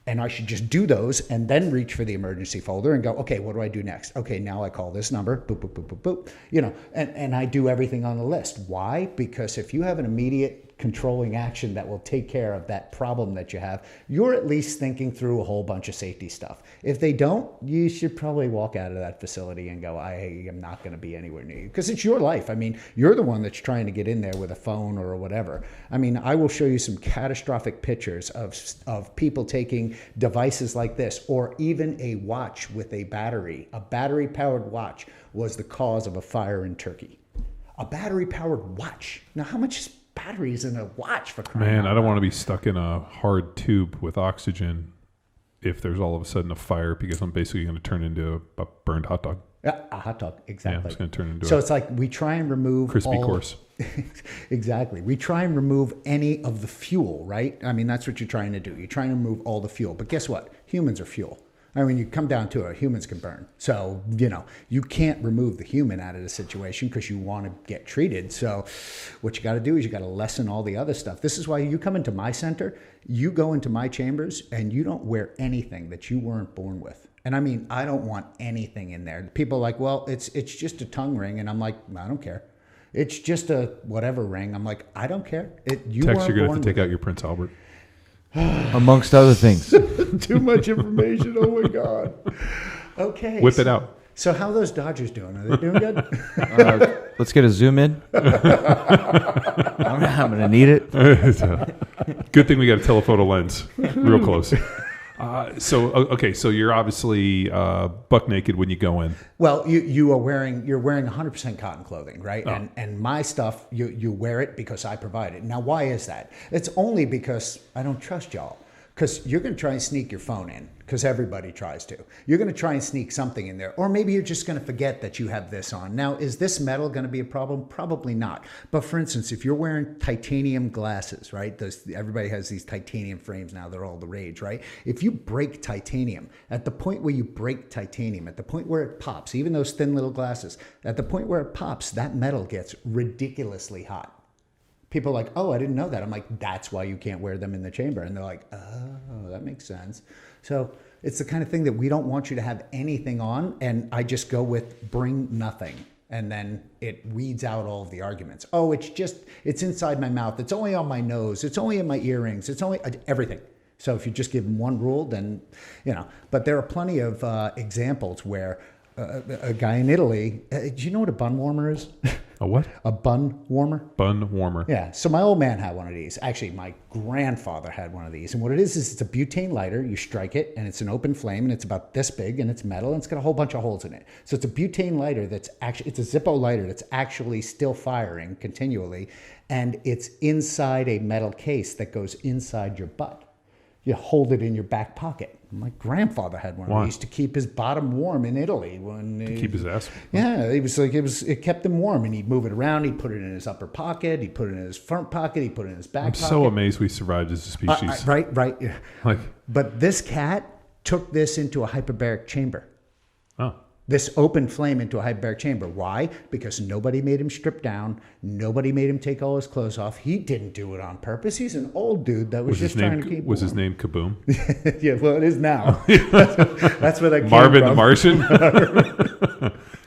And I should just do those and then reach for the emergency folder and go, okay, what do I do next? Okay, now I call this number, boop, boop, boop, boop, boop. And I do everything on the list. Why? Because if you have an immediate controlling action that will take care of that problem that you have, you're at least thinking through a whole bunch of safety stuff. If they don't, you should probably walk out of that facility and go, I am not going to be anywhere near you, because it's your life. I mean, you're the one that's trying to get in there with a phone or whatever. I mean, I will show you some catastrophic pictures of people taking devices like this, or even a watch with a battery powered watch was the cause of a fire in Turkey. A battery-powered watch. Now, how much battery is in a watch for crying Man, out I don't loud? want to be stuck in a hard tube with oxygen if there's all of a sudden a fire, because I'm basically going to turn into a burned hot dog. Yeah, a hot dog, Yeah, exactly. it's going to turn into So a it's like we try and remove crispy all, course. Exactly. We try and remove any of the fuel, right? I mean, that's what you're trying to do. You're trying to remove all the fuel. But guess what? Humans are fuel. I mean, you come down to it, humans can burn. So, you can't remove the human out of the situation because you want to get treated. So what you got to do is you got to lessen all the other stuff. This is why you come into my center, you go into my chambers, and you don't wear anything that you weren't born with. And I mean, I don't want anything in there. People are like, well, it's just a tongue ring. And I'm like, I don't care. It's just a whatever ring. I'm like, I don't care. You Tex, weren't you're going to born have to take with out your Prince Albert. Amongst other things. it. Too much information. Oh my God. Okay. Whip it out. So how are those Dodgers doing? Are they doing good? Let's get a zoom in. I'm going to need it. Good thing we got a telephoto lens real close. So you're obviously buck naked when you go in. Well, you're wearing 100% cotton clothing, right? Oh. And my stuff, you wear it because I provide it. Now, why is that? It's only because I don't trust y'all. Because you're going to try and sneak your phone in, because everybody tries to. You're going to try and sneak something in there. Or maybe you're just going to forget that you have this on. Now, is this metal going to be a problem? Probably not. But for instance, if you're wearing titanium glasses, right? Everybody has these titanium frames now. They're all the rage, right? If you break titanium, at the point where you break titanium, at the point where it pops, even those thin little glasses, at the point where it pops, that metal gets ridiculously hot. People are like, oh, I didn't know that. I'm like, that's why you can't wear them in the chamber. And they're like, oh, that makes sense. So it's the kind of thing that we don't want you to have anything on. And I just go with bring nothing. And then it weeds out all of the arguments. Oh, it's inside my mouth. It's only on my nose. It's only in my earrings. It's only everything. So if you just give them one rule, then, But there are plenty of examples where a guy in Italy, do you know what a bun warmer is? A what? A bun warmer? Bun warmer. Yeah. So my old man had one of these. Actually, my grandfather had one of these. And what it is it's a butane lighter. You strike it, and it's an open flame, and it's about this big, and it's metal, and it's got a whole bunch of holes in it. So it's a butane lighter it's a Zippo lighter that's actually still firing continually, and it's inside a metal case that goes inside your butt. You hold it in your back pocket. My grandfather had one of these to keep his bottom warm in Italy. Keep his ass. Yeah, it kept him warm, and he'd move it around. He'd put it in his upper pocket. He'd put it in his front pocket. He'd put it in his back pocket. I'm so amazed we survived as a species. Right. Like, but this cat took this into a hyperbaric chamber. oh. This open flame into a hyperbaric chamber. Why? Because nobody made him strip down. Nobody made him take all his clothes off. He didn't do it on purpose. He's an old dude that was just trying to keep Was warm. his name Kaboom? Yeah, well, it is now. That's where that came Marvin from. the Martian?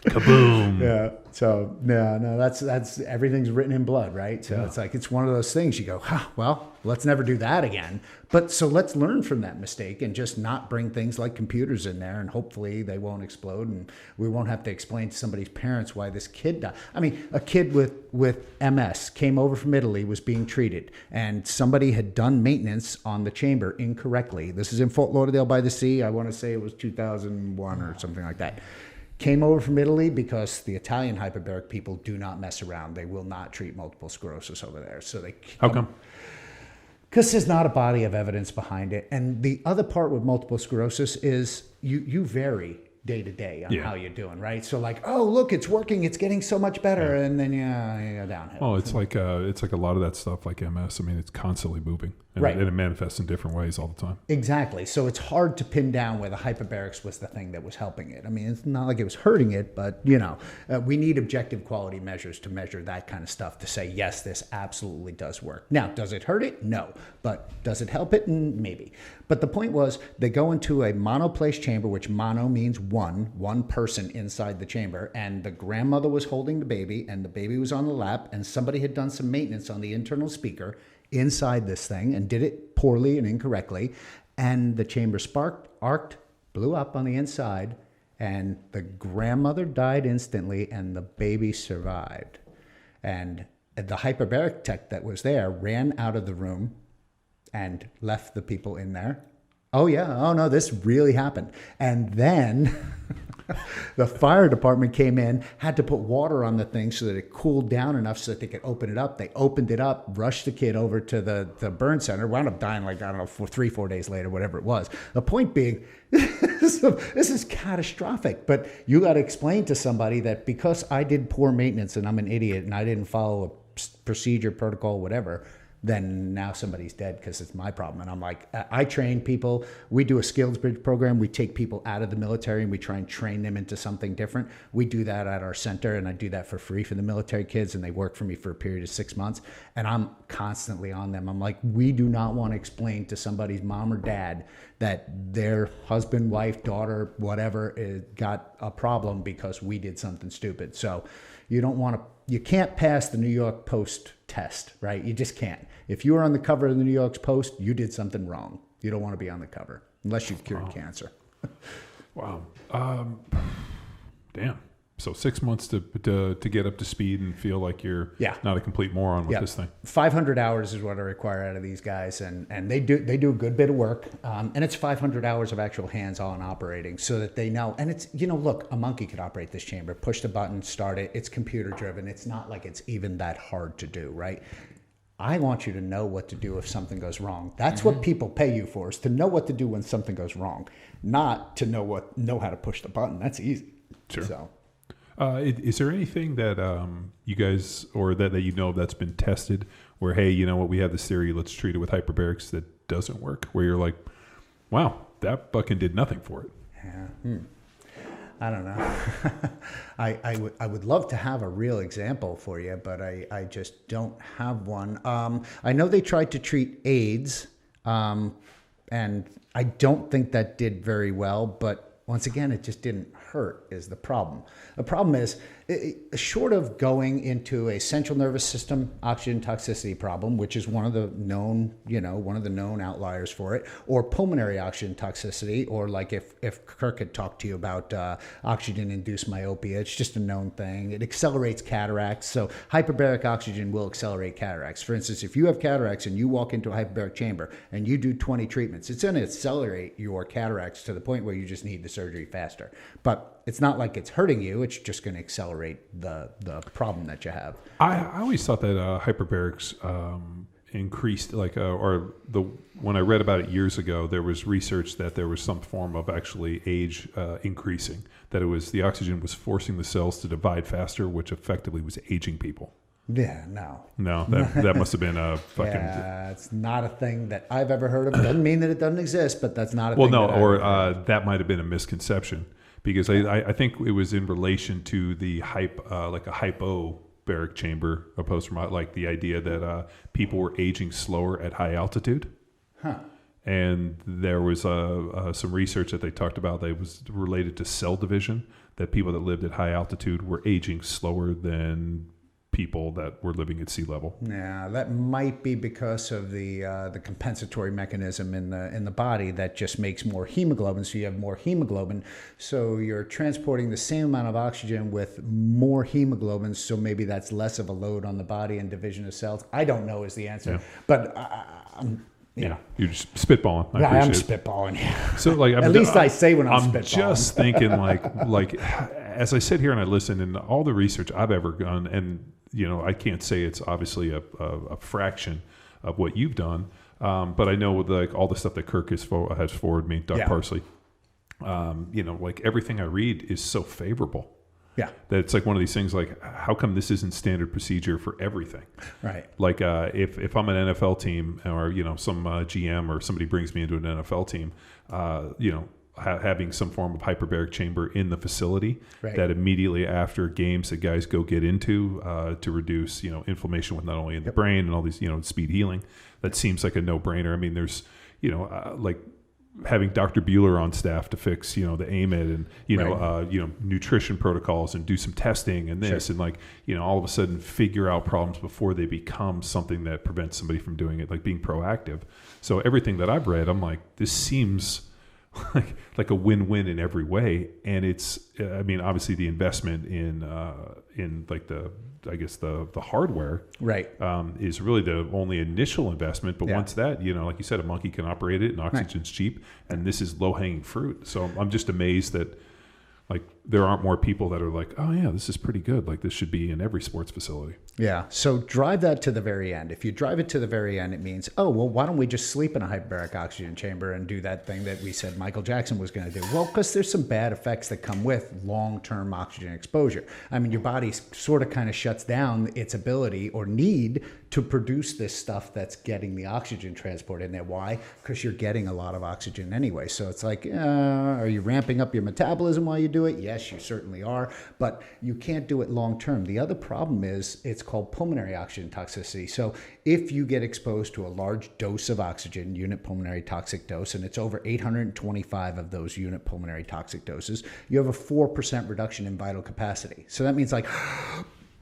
Kaboom. Yeah. So no, that's everything's written in blood, right? So it's like, it's one of those things you go, well, let's never do that again. But so let's learn from that mistake and just not bring things like computers in there, and hopefully they won't explode, and we won't have to explain to somebody's parents why this kid died. I mean, a kid with MS came over from Italy, was being treated, and somebody had done maintenance on the chamber incorrectly. This is in Fort Lauderdale by the Sea. I want to say it was 2001 or something like that. Came over from Italy because the Italian hyperbaric people do not mess around. They will not treat multiple sclerosis over there. So they How come? Because there's not a body of evidence behind it. And the other part with multiple sclerosis is you vary day to day on how you're doing, right? So like, oh, look, it's working. It's getting so much better. And then you go downhill. Oh, it's like a lot of that stuff like MS. I mean, it's constantly moving. And, Right. and it manifests in different ways all the time. Exactly. So it's hard to pin down where the hyperbarics was the thing that was helping it. I mean, it's not like it was hurting it, but, we need objective quality measures to measure that kind of stuff to say, yes, this absolutely does work. Now, does it hurt it? No. But does it help it? Maybe. But the point was, they go into a monoplace chamber, which mono means one person inside the chamber, and the grandmother was holding the baby, and the baby was on the lap, and somebody had done some maintenance on the internal speaker inside this thing and did it poorly and incorrectly, and the chamber arced, blew up on the inside, and the grandmother died instantly, and the baby survived. And the hyperbaric tech that was there ran out of the room and left the people in there, Oh, yeah. Oh, no, this really happened. And then the fire department came in, had to put water on the thing so that it cooled down enough so that they could open it up. They opened it up, rushed the kid over to the burn center, wound up dying like, I don't know, 4 days later, whatever it was. The point being, this is catastrophic. But you got to explain to somebody that because I did poor maintenance and I'm an idiot and I didn't follow a procedure, protocol, whatever, then now somebody's dead because it's my problem. And I'm like, I train people. We do a skills bridge program. We take people out of the military and we try and train them into something different. We do that at our center, and I do that for free for the military kids, and they work for me for a period of 6 months. And I'm constantly on them. I'm like, we do not want to explain to somebody's mom or dad that their husband, wife, daughter, whatever, got a problem because we did something stupid. So you can't pass the New York Post test, right? You just can't. If you were on the cover of the New York Post, you did something wrong. You don't want to be on the cover unless you've cured cancer. Wow. Damn. So 6 months to get up to speed and feel like you're not a complete moron with this thing. 500 hours is what I require out of these guys, and they do a good bit of work, and it's 500 hours of actual hands-on operating so that they know. And it's, look, a monkey could operate this chamber, push the button, start it. It's computer-driven. It's not like it's even that hard to do, right? I want you to know what to do if something goes wrong. That's what people pay you for, is to know what to do when something goes wrong, not to know how to push the button. That's easy. Sure. So. Is there anything that you guys, or that you know that's been tested where, hey, you know what, we have this theory, let's treat it with hyperbarics, that doesn't work, where you're like, wow, that fucking did nothing for it? Yeah. I don't know. I would love to have a real example for you, but I just don't have one. I know they tried to treat AIDS, and I don't think that did very well, but once again, it just didn't hurt is the problem. The problem is, short of going into a central nervous system oxygen toxicity problem, which is one of the known outliers for it, or pulmonary oxygen toxicity, or like if Kirk had talked to you about oxygen-induced myopia, it's just a known thing. It accelerates cataracts. So hyperbaric oxygen will accelerate cataracts. For instance, if you have cataracts and you walk into a hyperbaric chamber and you do 20 treatments, it's going to accelerate your cataracts to the point where you just need the surgery faster. But it's not like it's hurting you. It's just going to accelerate the problem that you have. I always thought that hyperbarics increased, when I read about it years ago, there was research that there was some form of actually age increasing, that it was the oxygen was forcing the cells to divide faster, which effectively was aging people. Yeah, no, that must have been a fucking. Yeah, it's not a thing that I've ever heard of. It doesn't mean that it doesn't exist, but that's not a thing. Well, no, that might have been a misconception, because I think it was in relation to the like a hypobaric chamber, opposed from like the idea that people were aging slower at high altitude. Huh. And there was some research that they talked about that was related to cell division, that people that lived at high altitude were aging slower than people that were living at sea level. Yeah, that might be because of the compensatory mechanism in the body that just makes more hemoglobin. So you have more hemoglobin, so you're transporting the same amount of oxygen with more hemoglobin. So maybe that's less of a load on the body and division of cells. I don't know is the answer, but yeah, you're just spitballing. I'm spitballing. So like, at least I say when I'm spitballing. I'm just thinking like as I sit here and I listen, and all the research I've ever done, and I can't say it's obviously a fraction of what you've done, but I know like all the stuff that Kirk has forwarded me, Doug Parsley. Like everything I read is so favorable. Yeah, that it's like one of these things. Like, how come this isn't standard procedure for everything? Right. Like, if I'm an NFL team, or some GM or somebody brings me into an NFL team, having some form of hyperbaric chamber in the facility, that immediately after games that guys go get into to reduce inflammation with not only in the brain and all these speed healing, that seems like a no-brainer. I mean, there's like having Dr. Bueller on staff to fix the AMED and nutrition protocols and do some testing and this and like all of a sudden figure out problems before they become something that prevents somebody from doing it, like being proactive. So everything that I've read, I'm like, this seems like a win-win in every way. And it's, I mean, obviously the investment in like the I guess the hardware right. is really the only initial investment. But once that, like you said, a monkey can operate it and oxygen's cheap, and this is low hanging fruit. So I'm just amazed that like there aren't more people that are like, oh yeah, this is pretty good. Like this should be in every sports facility. Yeah. So drive that to the very end. If you drive it to the very end, it means, oh, well, why don't we just sleep in a hyperbaric oxygen chamber and do that thing that we said Michael Jackson was going to do? Well, because there's some bad effects that come with long-term oxygen exposure. I mean, your body sort of kind of shuts down its ability or need to produce this stuff that's getting the oxygen transport in there. Why? Because you're getting a lot of oxygen anyway. So it's like, are you ramping up your metabolism while you do it? Yes, you certainly are, but you can't do it long term. The other problem is it's called pulmonary oxygen toxicity. So if you get exposed to a large dose of oxygen, unit pulmonary toxic dose, and it's over 825 of those unit pulmonary toxic doses, you have a 4% reduction in vital capacity. So that means like,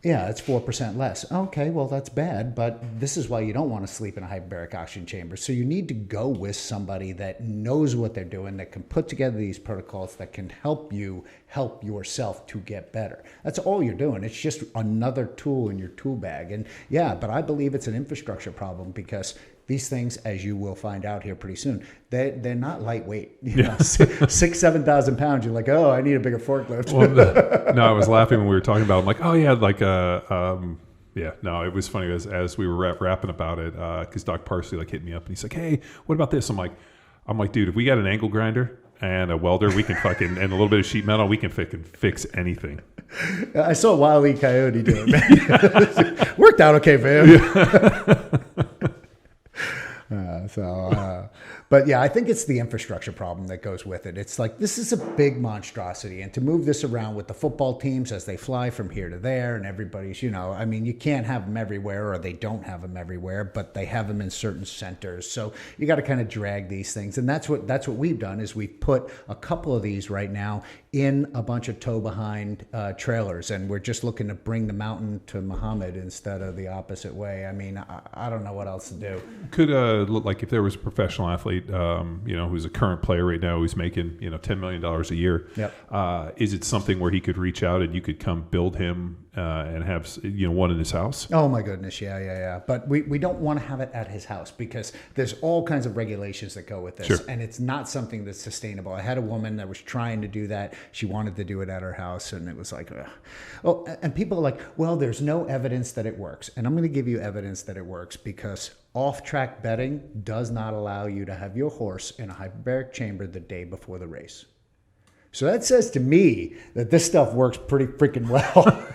yeah, it's 4% less. Okay, well, that's bad, but this is why you don't want to sleep in a hyperbaric oxygen chamber. So you need to go with somebody that knows what they're doing, that can put together these protocols, that can help you help yourself to get better. That's all you're doing. It's just another tool in your tool bag. And yeah, but I believe it's an infrastructure problem because these things, as you will find out here pretty soon, they're not lightweight. You know, 7,000 pounds. You're like, oh, I need a bigger forklift. Well, no, I was laughing when we were talking about it. I'm like, oh yeah, like no, it was funny as we were rapping about it because Doc Parsley like hit me up and he's like, hey, what about this? I'm like, dude, if we got an angle grinder and a welder, we can fucking and a little bit of sheet metal, we can fix anything. I saw Wile E. Coyote do it, man. Worked out okay for him. But yeah, I think it's the infrastructure problem that goes with it. It's like, this is a big monstrosity. And to move this around with the football teams as they fly from here to there and everybody's, I mean, you can't have them everywhere or they don't have them everywhere, but they have them in certain centers. So you got to kind of drag these things. And that's what we've done is we've put a couple of these right now in a bunch of tow behind trailers. And we're just looking to bring the mountain to Muhammad instead of the opposite way. I mean, I don't know what else to do. Could look like if there was a professional athlete, who's a current player right now, who's making, $10 million a year. Yep. Is it something where he could reach out and you could come build him and have, one in his house? Oh my goodness. Yeah. But we don't want to have it at his house because there's all kinds of regulations that go with this. Sure. And it's not something that's sustainable. I had a woman that was trying to do that. She wanted to do it at her house and it was like, ugh. Oh, and people are like, well, there's no evidence that it works. And I'm going to give you evidence that it works because off-track betting does not allow you to have your horse in a hyperbaric chamber the day before the race. So that says to me that this stuff works pretty freaking well.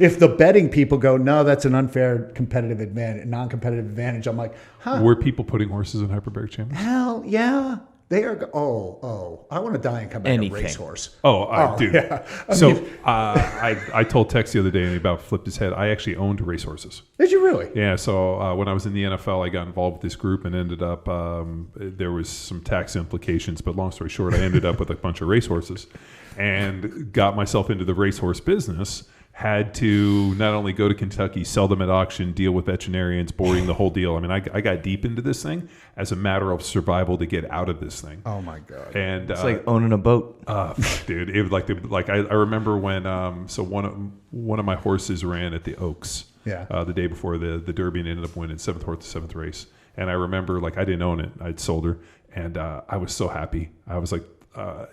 If the betting people go, no, that's an unfair competitive advantage, non-competitive advantage, I'm like, huh? Were people putting horses in hyperbaric chambers? Hell yeah. They are. I want to die and come back Anything. a racehorse. Dude. Yeah. I told Tex the other day and he about flipped his head. I actually owned racehorses. Did you really? Yeah. So when I was in the NFL, I got involved with this group and ended up there was some tax implications. But long story short, I ended up with a bunch of racehorses and got myself into the racehorse business. Had to not only go to Kentucky, sell them at auction, deal with veterinarians, boarding, the whole deal. I mean, I got deep into this thing as a matter of survival to get out of this thing. Oh my God! And it's like owning a boat, dude. It was I remember when one of my horses ran at the Oaks, the day before the Derby and ended up winning 7th race. And I remember I didn't own it, I'd sold her, and I was so happy. I was like.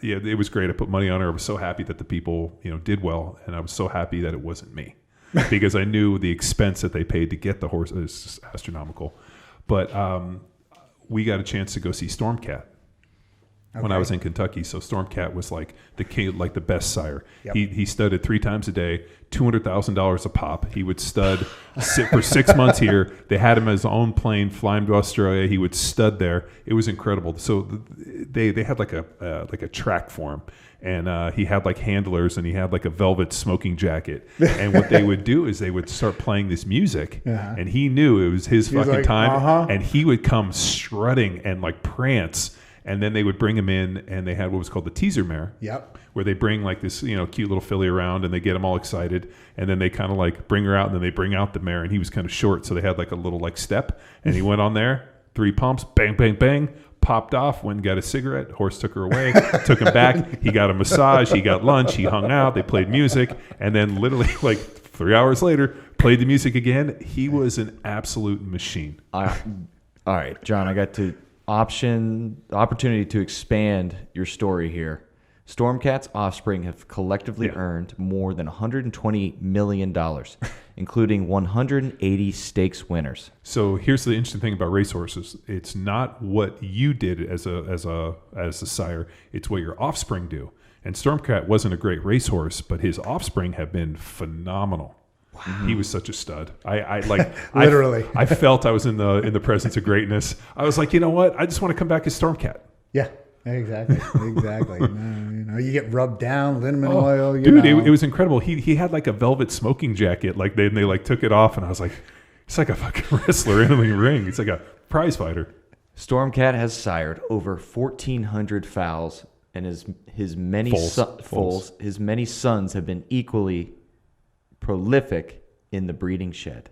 It was great. I put money on her. I was so happy that the people, did well. And I was so happy that it wasn't me because I knew the expense that they paid to get the horse is just astronomical. But we got a chance to go see Stormcat when I was in Kentucky. So Stormcat was like the king, like the best sire. Yep. He studded 3 times a day, $200,000 a pop. He would stud for 6 months here. They had him as his own plane, fly him to Australia. He would stud there. It was incredible. So they had like a track for him. And he had handlers and he had a velvet smoking jacket. And what they would do is they would start playing this music. And he knew it was his fucking time. And he would come strutting and prance. And then they would bring him in, and they had what was called the teaser mare. Yep. Where they bring this, cute little filly around, and they get him all excited, and then they kind of bring her out, and then they bring out the mare, and he was kind of short, so they had a little step, and he went on there, 3 pumps, bang, bang, bang, popped off, went and got a cigarette. Horse took her away, took him back. He got a massage, he got lunch, he hung out, they played music, and then literally 3 hours later, played the music again. He was an absolute machine. All right, John, I got opportunity to expand your story here. Stormcat's offspring have collectively earned more than $120 million, including 180 stakes winners. So here's the interesting thing about racehorses. It's not what you did as a sire. It's what your offspring do. And Stormcat wasn't a great racehorse, but his offspring have been phenomenal. Wow. He was such a stud. I literally. I felt I was in the presence of greatness. I was like, you know what? I just want to come back as Stormcat. Yeah. Exactly. You get rubbed down, liniment oil. It was incredible. He had like a velvet smoking jacket. Like they took it off, and I was like, it's like a fucking wrestler in the ring. It's like a prize fighter. Stormcat has sired over 1,400 fowls, and his many sons have been equally prolific in the breeding shed.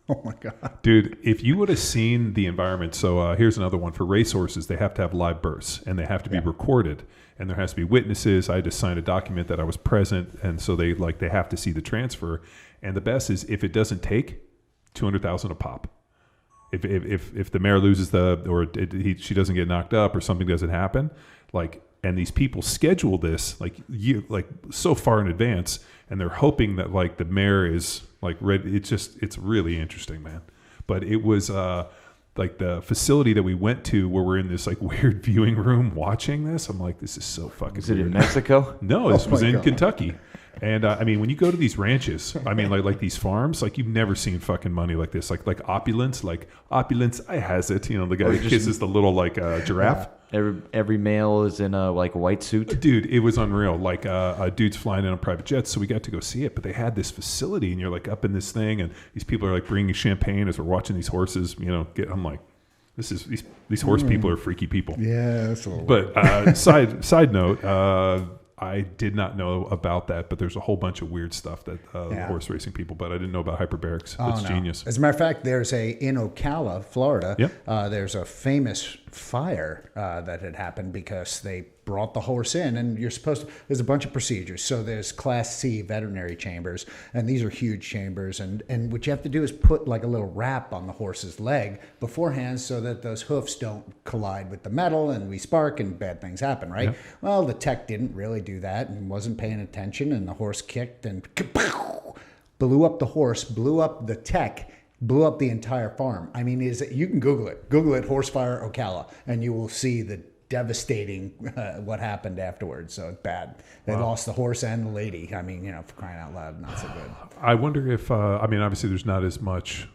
Oh my God. Dude, if you would have seen the environment, so here's another one. For racehorses, they have to have live births, and they have to be recorded, and there has to be witnesses. I had to sign a document that I was present, and so they have to see the transfer. And the best is if it doesn't take, $200,000 a pop. If the mare loses she doesn't get knocked up or something doesn't happen, and these people schedule this so far in advance, and they're hoping that the mare is ready. It's really interesting, man. But it was the facility that we went to where we're in this weird viewing room watching this. I'm like, this is so fucking Is it weird. in Mexico? No, this was in Kentucky. And when you go to these ranches, like these farms, you've never seen fucking money like this, like opulence, I has it. The guy that kisses the little giraffe. Every male is in a white suit. Dude, it was unreal. Dudes flying in on private jets, so we got to go see it. But they had this facility, and you're up in this thing, and these people are bringing champagne as we're watching these horses. I'm like, these horse people are freaky people. Yeah, that's a little. But side note. I did not know about that, but there's a whole bunch of weird stuff that horse racing people, but I didn't know about hyperbarics. That's genius. As a matter of fact, there's in Ocala, Florida, there's a famous fire that had happened because they brought the horse in, and there's a bunch of procedures. So there's Class C veterinary chambers, and these are huge chambers, and what you have to do is put a little wrap on the horse's leg beforehand so that those hoofs don't collide with the metal and we spark and bad things happen, right? Yeah. Well, the tech didn't really do that and wasn't paying attention, and the horse kicked and blew up the horse, blew up the tech, blew up the entire farm. You can Google it, horse fire Ocala, and you will see the devastating what happened afterwards. So it's bad. They lost the horse and the lady. For crying out loud, not so good. I wonder if obviously there's not as much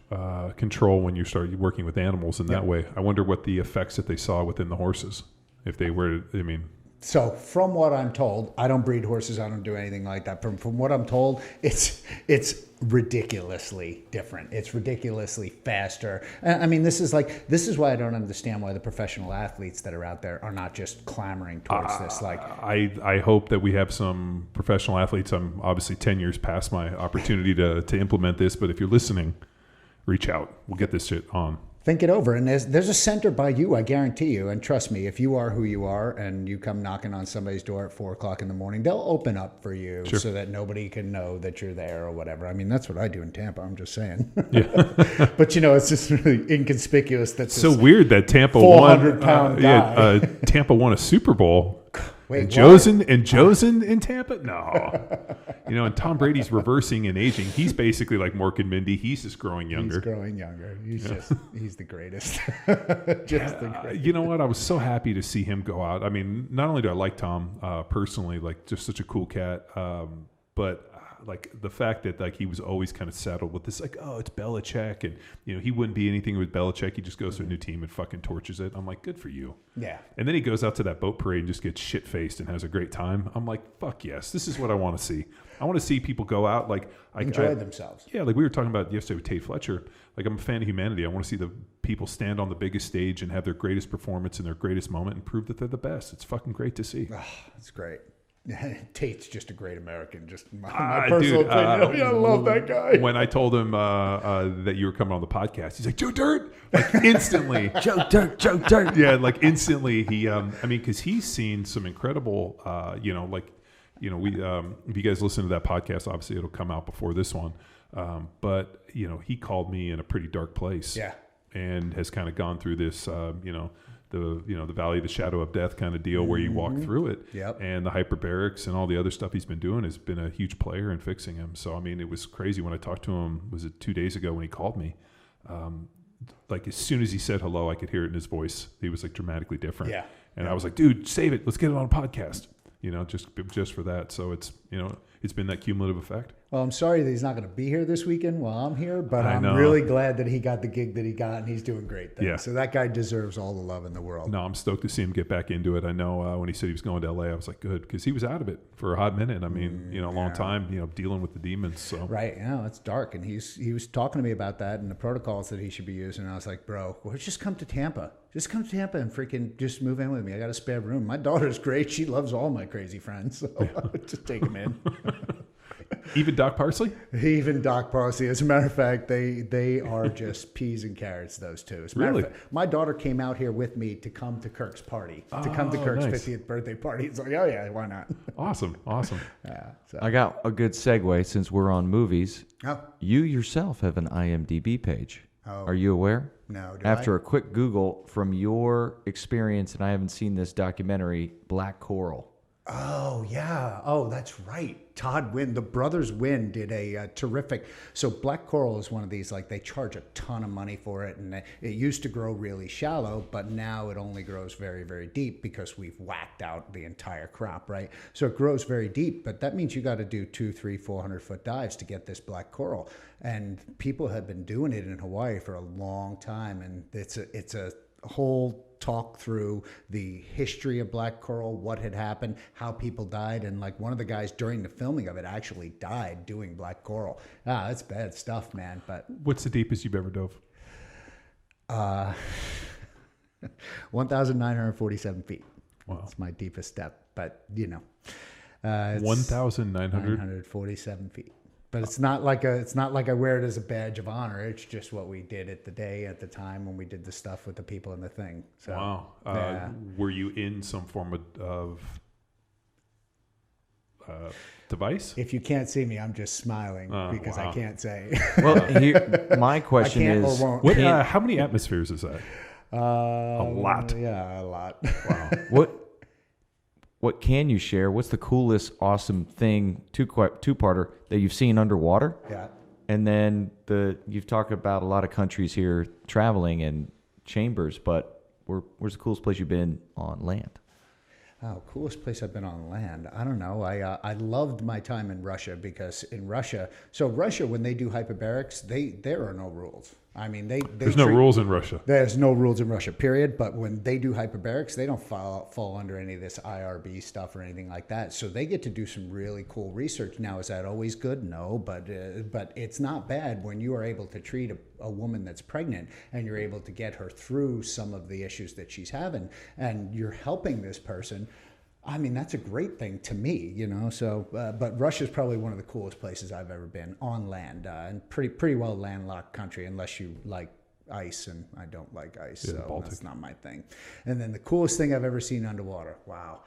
control when you start working with animals in that way. I wonder what the effects that they saw within the horses, if they were. So from what I'm told, I don't breed horses. I don't do anything like that. From what I'm told, it's ridiculously different. It's ridiculously faster. This is why I don't understand why the professional athletes that are out there are not just clamoring towards this. I hope that we have some professional athletes. I'm obviously 10 years past my opportunity to implement this, but if you're listening, reach out. We'll get this shit on. Think it over, and there's a center by you, I guarantee you. And trust me, if you are who you are and you come knocking on somebody's door at 4:00 in the morning, they'll open up for you so that nobody can know that you're there or whatever. That's what I do in Tampa. I'm just saying. Yeah. But it's just really inconspicuous. That's so weird that Tampa won. 400-pound guy. Tampa won a Super Bowl. Wait, and Joe's in Tampa? No. And Tom Brady's reversing in aging. He's basically like Mork and Mindy. He's just growing younger. He's the greatest. The greatest. You know what? I was so happy to see him go out. Not only do I like Tom personally, just such a cool cat, but the fact that he was always kind of saddled with this it's Belichick, and he wouldn't be anything with Belichick. He just goes to a new team and fucking torches it. I'm like, good for you. Yeah. And then he goes out to that boat parade and just gets shit faced and has a great time. I'm like, fuck yes, this is what I want to see. I want to see people go out enjoy themselves. Yeah, we were talking about yesterday with Tate Fletcher. I'm a fan of humanity. I want to see the people stand on the biggest stage and have their greatest performance and their greatest moment and prove that they're the best. It's fucking great to see. That's great. Tate's just a great American. Just my personal opinion. I love that guy. When I told him that you were coming on the podcast, he's like, Joe Dirt, instantly. Joe Dirt. Yeah, instantly. He, because he's seen some incredible, we, if you guys listen to that podcast, obviously it'll come out before this one. But he called me in a pretty dark place. Yeah. And has kind of gone through this, the valley of the shadow of death kind of deal where you walk through it. Yep. And the hyperbarics and all the other stuff he's been doing has been a huge player in fixing him. So, I mean, it was crazy when I talked to him, was it 2 days ago when he called me? Like as soon as he said hello, I could hear it in his voice. He was like dramatically different. Yeah. And I was like, dude, save it. Let's get it on a podcast, just for that. So it's, it's been that cumulative effect. Well, I'm sorry that he's not going to be here this weekend while I'm here, but I I'm know. really glad that he got the gig that he got, and he's doing great things. Yeah. So that guy deserves all the love in the world. No, I'm stoked to see him get back into it. I know when he said he was going to LA, I was like, good, because he was out of it for a hot minute. I mean, a long time, dealing with the demons. So Right, it's dark, and he was talking to me about that and the protocols that he should be using. And I was like, bro, just come to Tampa. Just come to Tampa and freaking just move in with me. I got a spare room. My daughter's great. She loves all my crazy friends. So just take him in. Even Doc Parsley? Even Doc Parsley. As a matter of fact, they are just peas and carrots, those two. As a matter of fact, my daughter came out here with me to come to Kirk's party, to come to Kirk's nice. 50th birthday party. It's like, oh yeah, why not? Awesome. Yeah. So. I got a good segue since we're on movies. Oh. You yourself have an IMDb page. Oh. Are you aware? No. After a quick Google from your experience, and I haven't seen this documentary, Black Coral. Oh, yeah. Oh, that's right. Todd Wynn, the brothers Wynn did a terrific. So Black Coral is one of these, like they charge a ton of money for it. And it used to grow really shallow, but now it only grows very, very deep because we've whacked out the entire crop, right? So it grows very deep, but that means you got to do 200, 300, 400 foot dives to get this black coral. And people have been doing it in Hawaii for a long time. And it's a whole talk through the history of black coral, what had happened, how people died, and like one of the guys during the filming of it actually died doing black coral. That's bad stuff, man. But What's the deepest you've ever dove? 1,947 feet. Wow. That's my deepest depth, but 1,900? 947 feet. But it's not like I wear it as a badge of honor. It's just what we did at the time when we did the stuff with the people in the thing. So, Wow. yeah. Were you in some form of device? If you can't see me, I'm just smiling because wow. I can't say. Well, my question I can't is, or won't. What, how many atmospheres is that? A lot. Yeah, a lot. Wow. what can you share? What's the coolest, awesome thing, two-parter that you've seen underwater? Yeah. And then you've talked about a lot of countries here traveling and chambers, but where's the coolest place you've been on land? Oh, coolest place I've been on land. I don't know. I loved my time in Russia because in Russia, when they do hyperbarics, there are no rules. I mean, There's no rules in Russia. There's no rules in Russia, period. But when they do hyperbarics, they don't fall under any of this IRB stuff or anything like that. So they get to do some really cool research. Now, is that always good? No, but it's not bad when you are able to treat a woman that's pregnant and you're able to get her through some of the issues that she's having, and you're helping this person. I mean, that's a great thing to me, So, but Russia's probably one of the coolest places I've ever been on land, and pretty well landlocked country, unless you like ice, and I don't like ice, Yeah, so Baltic. that's not my thing. And then the coolest thing I've ever seen underwater. Wow,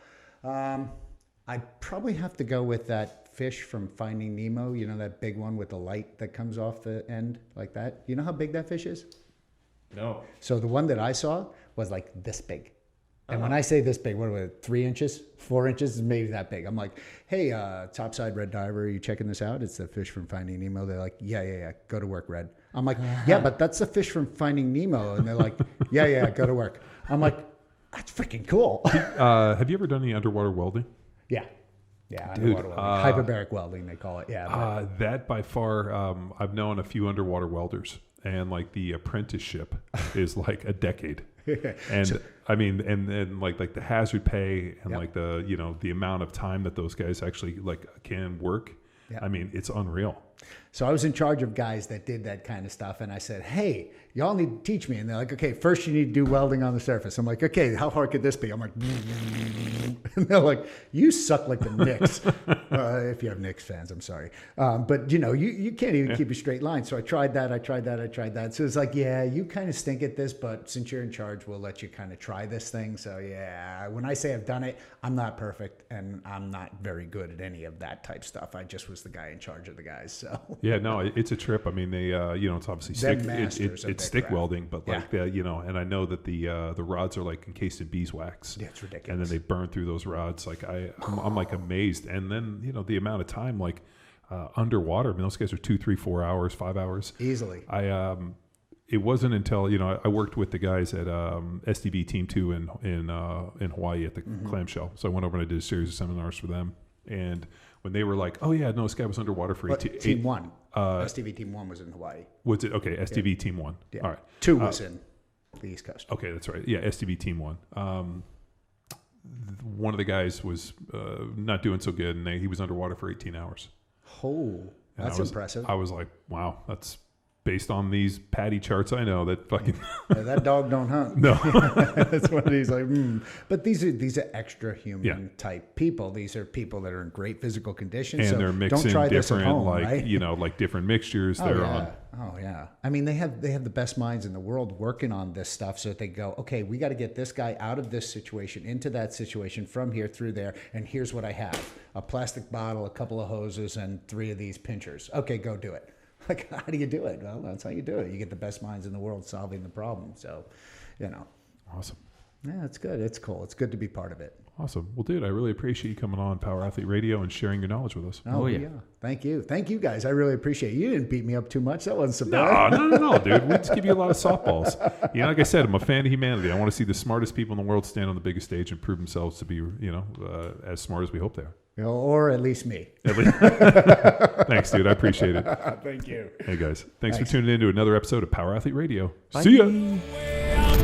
I'd probably have to go with that fish from Finding Nemo. That big one with the light that comes off the end like that. You know how big that fish is? No. So the one that I saw was like this big. And when I say this big, what was it, 3 inches, 4 inches, maybe that big. I'm like, hey, topside red diver, are you checking this out? It's the fish from Finding Nemo. They're like, yeah, go to work, Red. I'm like, yeah, but that's the fish from Finding Nemo. And they're like, yeah, go to work. I'm like, that's freaking cool. Have you ever done any underwater welding? Yeah, Dude, underwater welding. Hyperbaric welding, they call it. Yeah. That by far, I've known a few underwater welders, and like the apprenticeship is like a decade. And I mean, and like the hazard pay and like the the amount of time that those guys actually like can work. I mean, it's unreal. So I was in charge of guys that did that kind of stuff, and I said, hey, y'all need to teach me. And they're like, okay, first you need to do welding on the surface. I'm like, okay, how hard could this be? I'm like, and they're like, you suck like the Knicks. If you have Knicks fans, I'm sorry. But you can't even keep a straight line. So I tried that. So it's like, yeah, you kind of stink at this, but since you're in charge, we'll let you kind of try this thing. So yeah, when I say I've done it, I'm not perfect, and I'm not very good at any of that type stuff. I just was the guy in charge of the guys. So So yeah, no, it's a trip. I mean, they it's obviously it's stick welding, but like and I know that the rods are like encased in beeswax. Yeah, it's ridiculous. And then they burn through those rods. Like I'm like amazed. And then the amount of time like underwater. I mean, those guys are 2, 3, 4 hours, 5 hours easily. It wasn't until I worked with the guys at SDV Team 2 in Hawaii at the clamshell. So I went over and I did a series of seminars for them. And when they were like, "Oh yeah, no, this guy was underwater for Team 1, SDV Team 1 was in Hawaii. Was it okay? SDV Team 1. Yeah. All right. 2 was in the East Coast. Okay, that's right. Yeah, SDV Team 1. One of the guys was not doing so good, and he was underwater for 18 hours. Oh, that's impressive. I was like, wow, that's based on these patty charts. I know that fucking that dog don't hunt. No, that's what he's like. But these are extra human type people. These are people that are in great physical condition, and so they're mixing don't try different, this at home, like right? like different mixtures. Oh yeah. I mean, they have the best minds in the world working on this stuff, so that they go, okay, we got to get this guy out of this situation into that situation, from here through there, and here's what I have: a plastic bottle, a couple of hoses, and 3 of these pinchers. Okay, go do it. Like, how do you do it? Well, that's how you do it. You get the best minds in the world solving the problem. So, Awesome. Yeah, it's good. It's cool. It's good to be part of it. Awesome. Well, dude, I really appreciate you coming on Power Athlete Radio and sharing your knowledge with us. Oh yeah. Thank you, guys. I really appreciate it. You didn't beat me up too much. That wasn't so bad. No, dude. We just give you a lot of softballs. Like I said, I'm a fan of humanity. I want to see the smartest people in the world stand on the biggest stage and prove themselves to be, as smart as we hope they are. Or at least me. Thanks, dude. I appreciate it. Thank you. Hey, guys. Thanks for tuning in to another episode of Power Athlete Radio. Bye. See ya. I'm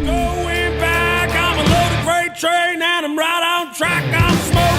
going back. I'm a loaded freight train and I'm right on track. I'm smoking.